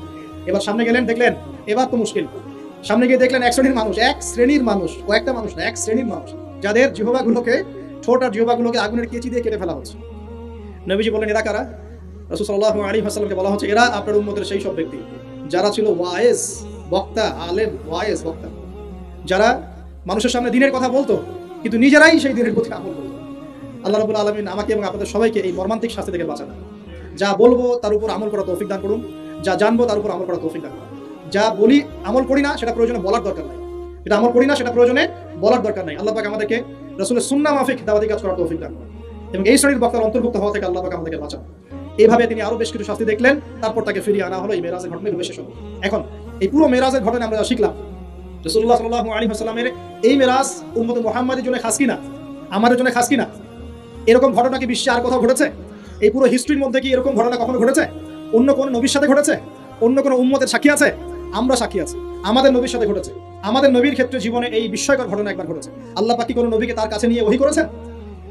এবার সামনে গেলেন, দেখলেন এবার তো মুশকিল। সামনে গিয়ে দেখলেন এক শ্রেণীর মানুষ, কয়েকটা মানুষ না, এক শ্রেণীর মানুষ যাদের জিহ্বাগুলোকে, ঠোঁট আর জিহ্বাগুলোকে আগুনের কেচি দিয়ে কেটে ফেলা হচ্ছে। নবীজি বলেন এরা কারা? রাসূল সাল্লাল্লাহু আলাইহি ওয়াসাল্লামকে বলা হচ্ছে এরা আপনার উম্মতের সেই সব ব্যক্তি যারা ছিল ওয়াইজ বক্তা, আলেম ওয়াইজ বক্তা, যারা মানুষের সামনে দ্বীনের কথা বলতো কিন্তু নিজেরাই সেই দ্বীনের প্রতি আমল করতো। আল্লাহ রাব্বুল আলামিন আমাকে এবং আপনাদের সবাইকে এই মর্মান্তিক শাস্তি থেকে বাঁচান। যা বলবো তার উপর আমল করা তৌফিক দান করুন, যা জানবো তার উপর আমল করা তৌফিক দান করুন। যা বলি আমল করি না সেটা প্রয়োজনে বলার দরকার নাই, যেটা আমল করি না সেটা প্রয়োজনে বলার দরকার নাই। আল্লাহ পাক আমাদেরকে রাসূলের সুন্নাহ মাফিক দাওয়াতি কাজ করার তৌফিক দান করুন এবং এই শ্রেণীর বক্তার অন্তর্ভুক্ত হওয়া থেকে আল্লাহ পাক আমাদেরকে বাঁচান। এইভাবে তিনি আরো বেশ কিছু শাস্তি দেখলেন, তারপর তাকে ফিরিয়ে আনা হলো এই মেরাজের ঘটনা বিশেষ। এখন এই পুরো মেরাজের ঘটনা আমরা শিখলাম রাসূলুল্লাহ সাল্লাল্লাহু আলাইহি ওয়াসাল্লামের এই মেরাজ উম্মত মুহাম্মাদের জন্য খাস কিনা, আমাদের জন্য খাস কিনা? এরকম ঘটনা কি বিশ্বে আর কোথাও ঘটেছে? এই পুরো হিস্ট্রির মধ্যে কি এরকম ঘটনা কখনো ঘটেছে? অন্য কোন নবীর সাথে ঘটেছে? অন্য কোন উম্মতের সাক্ষী আছে? আমরা সাক্ষী আছি, আমাদের নবীর সাথে ঘটেছে। আমাদের নবীর ক্ষেত্রে জীবনে এই বিস্ময়কর ঘটনা একবার ঘটেছে। আল্লাহ পাক কি কোনো নবীকে তার কাছে নিয়ে ওহী করেছেন?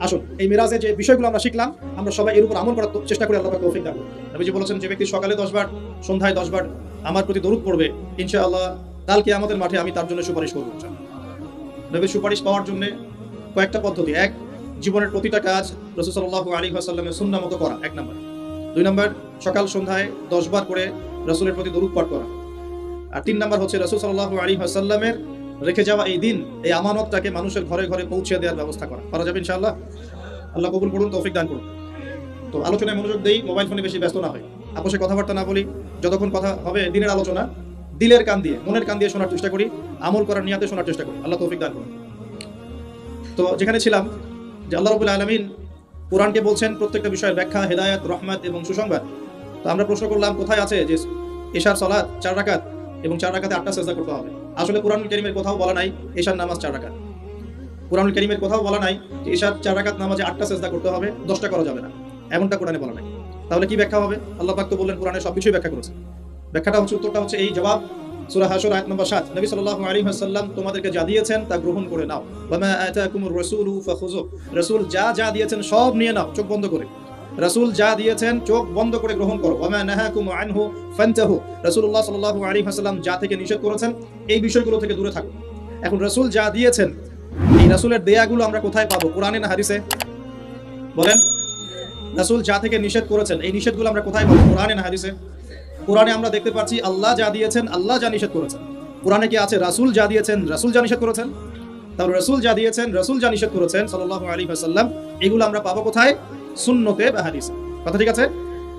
আসুন এই মিরাজে যে বিষয়গুলো আমরা শিখলাম, আমরা সবাই এর উপর আমল করার চেষ্টা করি। আল্লাহ পাক তৌফিক দান করুন। নবীজি বলেছেন যে ব্যক্তি সকালে 10 বার, সন্ধ্যায় 10 বার আমার প্রতি দরুদ পড়বে, ইনশাআল্লাহ কাল কিয়ামতের মাঠে আমি তার জন্য সুপারিশ করব। নবীর সুপারিশ পাওয়ার জন্য কয়েকটা পদ্ধতি। এক, জীবনের প্রতিটা কাজ রাসূল সাল্লাল্লাহু আলাইহি ওয়াসাল্লামের সুন্নাহ মতো করা, 1 নাম্বার। 2 নাম্বার, সকাল সন্ধ্যায় 10 বার করে রাসূলের প্রতি দরুদ পাঠ করা। আর 3 নাম্বার হচ্ছে রাসূল সাল্লাল্লাহু আলাইহি ওয়াসাল্লামের রেখে যাওয়া এই দিন, এই আমানতটাকে মানুষের ঘরে ঘরে পৌঁছে দেওয়ার ব্যবস্থা করা। পারা যাবে ইনশাআল্লাহ। আল্লাহ কবুল করুন, তৌফিক দান করুন। তো আলোচনায় মনোযোগ দেই, মোবাইল ফোনে বেশি ব্যস্ত না হয়, আপোষে কথাবার্তা না বলি। যতক্ষণ কথা হবে দিনের আলোচনা দিলের কান দিয়ে, মনের কান দিয়ে শোনার চেষ্টা করি, আমল করার নিয়াতে শোনার চেষ্টা করি। আল্লাহ তৌফিক দান করুন। তো যেখানে ছিলাম যে আল্লাহ রাব্বুল আলামিন কোরআনকে বলছেন প্রত্যেকটা বিষয়ের ব্যাখ্যা, হেদায়েত, রহমত এবং সুসংবাদ। তো আমরা প্রশ্ন করলাম কোথায় আছে যে এশার সালাত 4 রাকাত এবং 4 রাকাতে 8টা সিজদা করতে হবে? আসলে কুরআনুল কারীমের কোথাও বলা নাই এশার নামাজ 4 রাকাত। কুরআনুল কারীমের কোথাও বলা নাই যে এশার 4 রাকাত নামাজে 8টা সিজদা করতে হবে, 10টা করা যাবে না, এমনটা কোরআনে বলা নাই। তাহলে কি ব্যাখ্যা হবে? আল্লাহ পাক তো বললেন কোরআনে সবকিছুই ব্যাখ্যা করেছে। ব্যাখ্যাটা হচ্ছে, উত্তরটা হচ্ছে এই জবাব সূরা হাশর আয়াত নম্বর 7। নবী সাল্লাল্লাহু আলাইহি ওয়াসাল্লাম তোমাদেরকে যা দিয়েছেন তা গ্রহণ করে নাও। ওয়ামা আতাকুমুর রাসূলু ফাখুযু, রাসূল যা যা দিয়েছেন সব নিয়ে নাও, চোখ বন্ধ করে। রাসূল যা দিয়েছেন চোখ বন্ধ করে গ্রহণ করো। ওয়ামা নাহাকুম আনহু ফান্তাহু, রাসূলুল্লাহ সাল্লাল্লাহু আলাইহি ওয়াসাল্লাম যা থেকে নিষেধ করেছেন এই বিষয়গুলো থেকে দূরে থাকো। এখন রাসূল যা দিয়েছেন, এই রাসূলের দেয়াগুলো আমরা কোথায় পাবো? কোরআনে না হাদিসে? বলেন। রাসূল যা থেকে নিষেধ করেছেন এই নিষেধগুলো আমরা কোথায় পাবো? কোরআনে না হাদিসে? কোরআনে আমরা দেখতে পাচ্ছি আল্লাহ যা দিয়েছেন, আল্লাহ যা নিষেধ করেছেন। কোরআনে কি আছে রাসূল যা দিয়েছেন, রাসূল যা নিষেধ করেছেন? তাহলে রাসূল যা দিয়েছেন, রাসূল যা নিষেধ করেছেন সাল্লাল্লাহু আলাইহি ওয়াসাল্লাম, এগুলো আমরা পাবো কোথায়? সুন্নতে বা হাদিসে। কথা ঠিক আছে?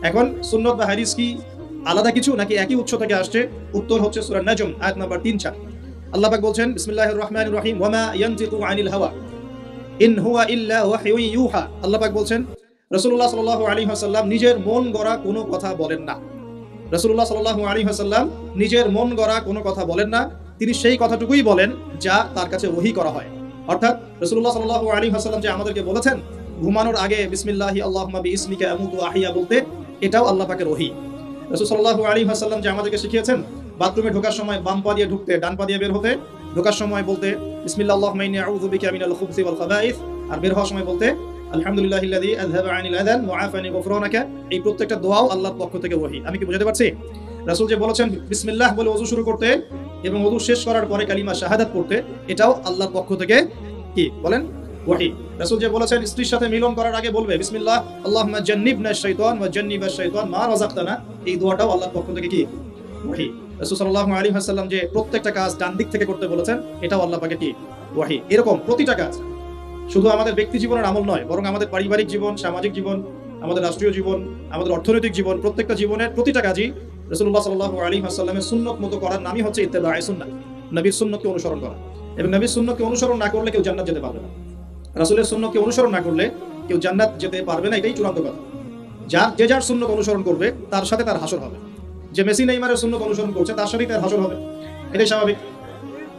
এখন সুন্নত বা হাদিস কি আলাদা কিছু নাকি একই উৎস থেকে আসছে? উত্তর হচ্ছে সূরা নাজম আয়াত নাম্বার 3-4। আল্লাহ পাক বলছেন বিসমিল্লাহির রহমানির রহিম, ওয়ামা ইয়ানতিকু আনিল হাওয়া ইন হুয়া ইল্লা ওয়াহয়ুন ইউহা। আল্লাহ পাক বলছেন রাসূলুল্লাহ সাল্লাল্লাহু আলাইহি ওয়াসাল্লাম নিজের মন গড়া কোনো কথা বলেন না। রাসূলুল্লাহ সাল্লাল্লাহু আলাইহি ওয়াসাল্লাম নিজের মন গড়া কোনো কথা বলেন না। তিনি সেই কথাটুকুই বলেন যা তার কাছে ওহী করা হয়। অর্থাৎ রাসূলুল্লাহ সাল্লাল্লাহু আলাইহি ওয়াসাল্লাম যে আমাদেরকে বলেছেন ঘুমানোর আগে বিসমিল্লাহি আল্লাহুম্মা বিইসমিকা আমুতু ওয়া আহইয়া বলতে, এটাও আল্লাহ পাকের ওহী। রাসূল সাল্লাল্লাহু আলাইহি ওয়াসাল্লাম যে আমাদেরকে শিখিয়েছেন বাথরুমে ঢোকার সময় বাম পা দিয়ে ঢুকতে, ডান পা দিয়ে বের হতে, ঢোকার সময় বলতে বিসমিল্লাহ আল্লাহুম্মা ইন্নী আউযু বিকা মিনাল খুবুসি ওয়াল খাবাইস, আর বের হওয়ার সময় বলতে আলহামদুলিল্লাহিল্লাযী আযহাবা আনিল আযান ওয়া আফানি গফরানাকা। এই প্রত্যেকটা দোয়াও আল্লাহর পক্ষ থেকে ওহী। আমি কি বুঝাতে পারছি? রাসূল যে বলেছেন বিসমিল্লাহ বলে ওযু শুরু করতে এবং ওযু শেষ করার পরে কালিমা শাহাদাত পড়তে, এটাও আল্লাহর পক্ষ থেকে কি বলেন? ওহী। রাসূল যে বলেছেন স্ত্রীর সাথে মিলন করার আগে বলবে বিসমিল্লাহ আল্লাহুম্মা জান্নিবনা শাইতান ওয়া জান্নিবাশ শাইতান মা রাযাকতানা, এই দোয়াটাও আল্লাহর পক্ষ থেকে কি ওহী। রাসূল সাল্লাল্লাহু আলাইহি ওয়াসাল্লাম যে প্রত্যেকটা কাজ ডান দিক থেকে করতে বলেছেন, এটাও আল্লাহ পাকের কি ওহী। এরকম প্রতিটা কাজ শুধু আমাদের ব্যক্তি জীবনের আমল নয়, বরং আমাদের পারিবারিক জীবন, সামাজিক জীবন, আমাদের রাষ্ট্রীয় জীবন, আমাদের অর্থনৈতিক জীবন, প্রত্যেকটা জীবনের প্রতিটা কাজই রাসূলুল্লাহ সাল্লাল্লাহু আলাইহি ওয়াসাল্লামের সুন্নাত মতো করার নামই হচ্ছে ইত্তেবায়ে সুন্নাহ, নবীর সুন্নতকে অনুসরণ করা। এবং নবীর সুন্নতকে অনুসরণ না করলে কেউ জান্নাত যেতে পারবে না। রাসূলের সুন্নতকে অনুসরণ না করলে কেউ জান্নাত যেতে পারবে না, এটাই চূড়ান্ত কথা। যে যার সুন্নত অনুসরণ করবে তার সাথে তার হাসর হবে। যে মেসি নেইমারের সুন্নত অনুসরণ করছে তার সাথেই তার হাসর হবে, এটাই স্বাভাবিক।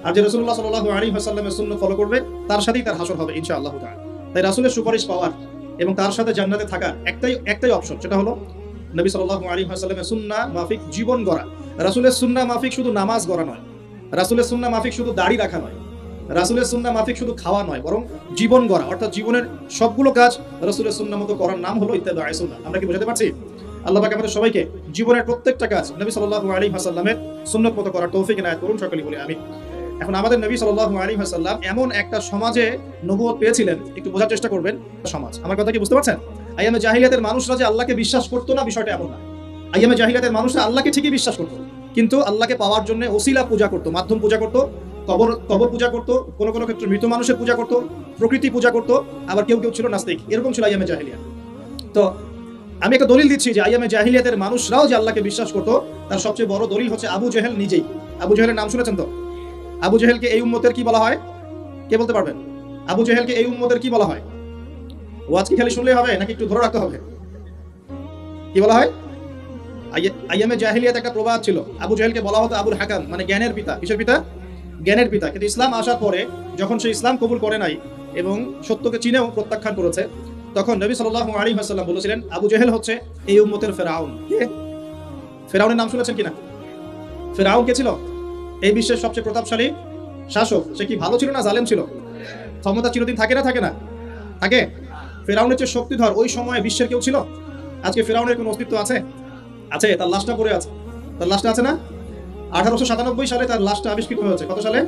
আর যে রাসূলুল্লাহ সাল্লাল্লাহু আলাইহি ওয়াসাল্লামের সুন্নাত ফলো করবে তার সাথেই তার হাসর হবে ইনশাআল্লাহ তাআলা। তাই রাসূলের সুপারিশ পাওয়ার এবং তার সাথে জান্নাতে থাকার একটাই অপশন, সেটা হলো নবী সাল্লাল্লাহু আলাইহি ওয়াসাল্লামের সুন্নাহ মাফিক জীবন গড়া। রাসূলের সুন্নাহ মাফিক শুধু নামাজ গড়া নয়, রাসূলের সুন্নাহ মাফিক শুধু দাড়ি রাখা নয়, রাসূলের সুন্নাহ মাফিক শুধু খাওয়া নয়, বরং জীবন গড়া। অর্থাৎ জীবনের সবগুলো কাজ রাসূলের সুন্নাহ মতো করার নাম হলো ইত্তেবায়ে সুন্নাহ। আমরা কি বুঝাতে পারছি? আল্লাহ পাক আমাদের সবাইকে জীবনের প্রত্যেকটা কাজ নবী সাল্লাল্লাহু আলাইহি ওয়াসাল্লামের সুন্নাত মতো করার তৌফিক এনায়েত করুন, সকলেই বলি আমিন। এখন আমাদের নবী সাল্লাল্লাহু আলাইহি ওয়াসাল্লাম এমন একটা সমাজে নবুয়ত পেয়েছিলেন, একটু বোঝার চেষ্টা করবেন সমাজ। আমার কথা কি বুঝতে পারছেন? আইয়ামে জাহিলিয়াতের মানুষরা যে আল্লাহকে বিশ্বাস করতো না, বিষয়টা এমন না। আইয়ামে জাহিলিয়াতের মানুষরা আল্লাহকে ঠিকই বিশ্বাস করতো, কিন্তু আল্লাহকে পাওয়ার জন্য ওসিলা পূজা করতো, মাধ্যম পূজা করতো, কবর পূজা করতো, কোনো কোনো ক্ষেত্রে মৃত মানুষের পূজা করতো, প্রকৃতি পূজা করতো, আবার কেউ কেউ ছিল নাস্তিক। এরকম ছিল আইয়ামে জাহিলিয়া। তো আমি একটা দলিল দিচ্ছি যে আইয়ামে জাহিলিয়াতের মানুষরাও যে আল্লাহকে বিশ্বাস করতো, তার সবচেয়ে বড় দলিল হচ্ছে আবু জেহেল নিজেই। আবু জেহেলের নাম শুনেছেন তো? আবু জেহেলকে এই উম্মতের কি বলা হয়? কে বলতে পারবেন? আবু জেহেলকে এই উম্মতের কি বলা হয়? ওয়াজ কি খালি শুনলেই হবে নাকি একটু ধরে রাখতে হবে? কি বলা হয়? আইয়ামে জাহিলিয়াত একটা প্রবাদ ছিল, আবু জেহেলকে বলা হতো আবুল হাকাম, মানে জ্ঞানের পিতা। কিসের পিতা? জ্ঞানের পিতা। কিন্তু ইসলাম আসার পরে যখন সে ইসলাম কবুল করে নাই এবং সত্যকে চিনেও প্রত্যাখ্যান করেছে, তখন নবী সাল্লাল্লাহু আলাইহি ওয়াসাল্লাম বলেছিলেন আবু জেহেল হচ্ছে এই উম্মতের ফেরাউন। কে? ফেরাউনের নাম শুনেছেন কিনা? ফেরাউন কে ছিল? এই বিশ্বের সবচেয়ে প্রতাপশালী শাসক। সে কি ভালো ছিল না জালেম ছিল? ক্ষমতা চিরদিন থাকে না? থাকে না? থাকে। ফেরাউনের চেয়ে শক্তিধর ওই সময়ে বিশ্বের কেউ ছিল? আজকে ফেরাউনের কোনো অস্তিত্ব আছে? আছে। তার লাশটা পড়ে আছে। তার লাশটা আছে না? 1897 সালে তার লাশটা আবিষ্কৃত হয়েছে। কত সালে?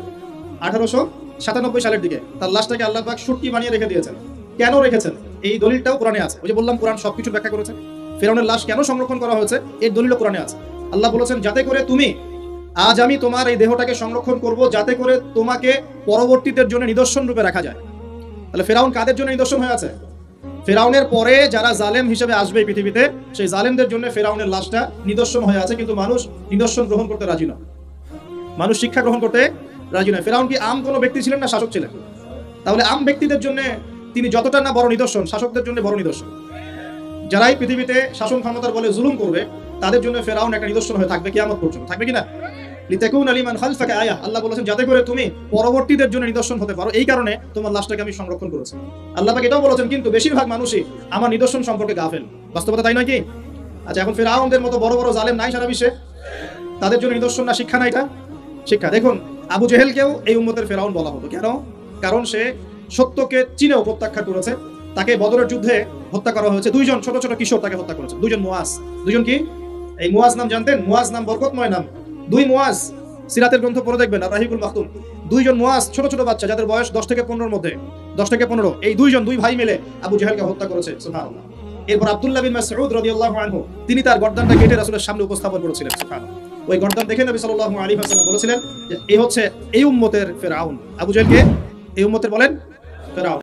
1897 সালের দিকে তার লাশটাকে আল্লাহ পাক শুটকি বানিয়ে রেখে দিয়েছেন। কেন রেখেছেন? এই দলিলটাও কোরআনে আছে। ওই যে বললাম কোরআন সবকিছু ব্যাখ্যা করেছে। ফেরাউনের লাশ কেন সংরক্ষণ করা হয়েছে এর দলিলও কোরআনে আছে। আল্লাহ বলেছেন যাতে করে তুমি, আজ আমি তোমার এই দেহটাকে সংরক্ষণ করব যাতে করে তোমাকে পরবর্তীদের জন্য নিদর্শন রূপে রাখা যায়। তাহলে ফেরাউন কাদের জন্য নিদর্শন হয়ে আছে? ফেরাউনের পরে যারা জালেম হিসেবে আসবে পৃথিবীতে, সেই জালেমদের জন্য ফেরাউনের লাশটা নিদর্শন হয়ে আছে। কিন্তু মানুষ নিদর্শন গ্রহণ করতে রাজি নয়, মানুষ শিক্ষা গ্রহণ করতে রাজি নয়। ফেরাউন কি আম কোনো ব্যক্তি ছিলেন না শাসক ছিলেন? তাহলে আম ব্যক্তিদের জন্য তিনি যতটা না বড় নিদর্শন, শাসকদের জন্য বড় নিদর্শন। যারাই পৃথিবীতে শাসন ক্ষমতার বলে জুলুম করবে তাদের জন্য ফেরাউন একটা নিদর্শন হয়ে থাকবে কিয়ামত পর্যন্ত। থাকবে কিনা? লিতাকুনা লিমান খালফাকা আয়াহ। আল্লাহ বলেছেন যাতে করে তুমি পরবর্তীদের জন্য নিদর্শন হতে পারো, এই কারণে তোমার লাশটাকে আমি সংরক্ষণ করেছি। আল্লাহ পাক এটাও বলেছেন কিন্তু বেশিরভাগ মানুষই আমার নিদর্শন সম্পর্কে গাফেল। বাস্তবতা তাই নয় কি? আচ্ছা, এখন ফেরাউনদের মতো বড় বড় জালেম নাই সারা বিশ্বে? তাদের জন্য নিদর্শন না শিক্ষা না? এটা শিক্ষা। দেখুন আবু জেহেলকেও এই উম্মতের ফেরাউন বলা হতো। কেন? কারণ সে সত্যকে চিনেও প্রত্যাখ্যান করেছে। তাকে বদরের যুদ্ধে হত্যা করা হয়েছে। দুইজন ছোট ছোট কিশোর তাকে হত্যা করেছে। দুইজন মুয়াজ। দুইজন কি? এই মুয়াজ নাম জানতেন? মুয়াজ নাম বরকতময় নাম। দুই মুয়াজ সিরাতের গ্রন্থ পড়ে দেখবেন, আর রাহিবুল মাখতুম। দুইজন মুয়াজ ছোট ছোট বাচ্চা যাদের বয়স 10 থেকে 15-র মধ্যে, 10 থেকে 15, এই দুই ভাই মিলে আবু জেহেলকে হত্যা করেছে। সুবহানাল্লাহ। এরপর আব্দুল্লাহ বিন মাসউদ রাদিয়াল্লাহু আনহু তিনি তার গর্দানটা কেটে রাসূলের সামনে উপস্থাপন করেছিলেন। সুবহানাল্লাহ। ওই গর্দান দেখে নবী সাল্লাল্লাহু আলাইহি ওয়াসাল্লাম বলেছিলেন যে এই হচ্ছে এই উম্মতের ফেরাউন। আবু জেহেলকে এই উম্মতের বলেন ফেরাউন।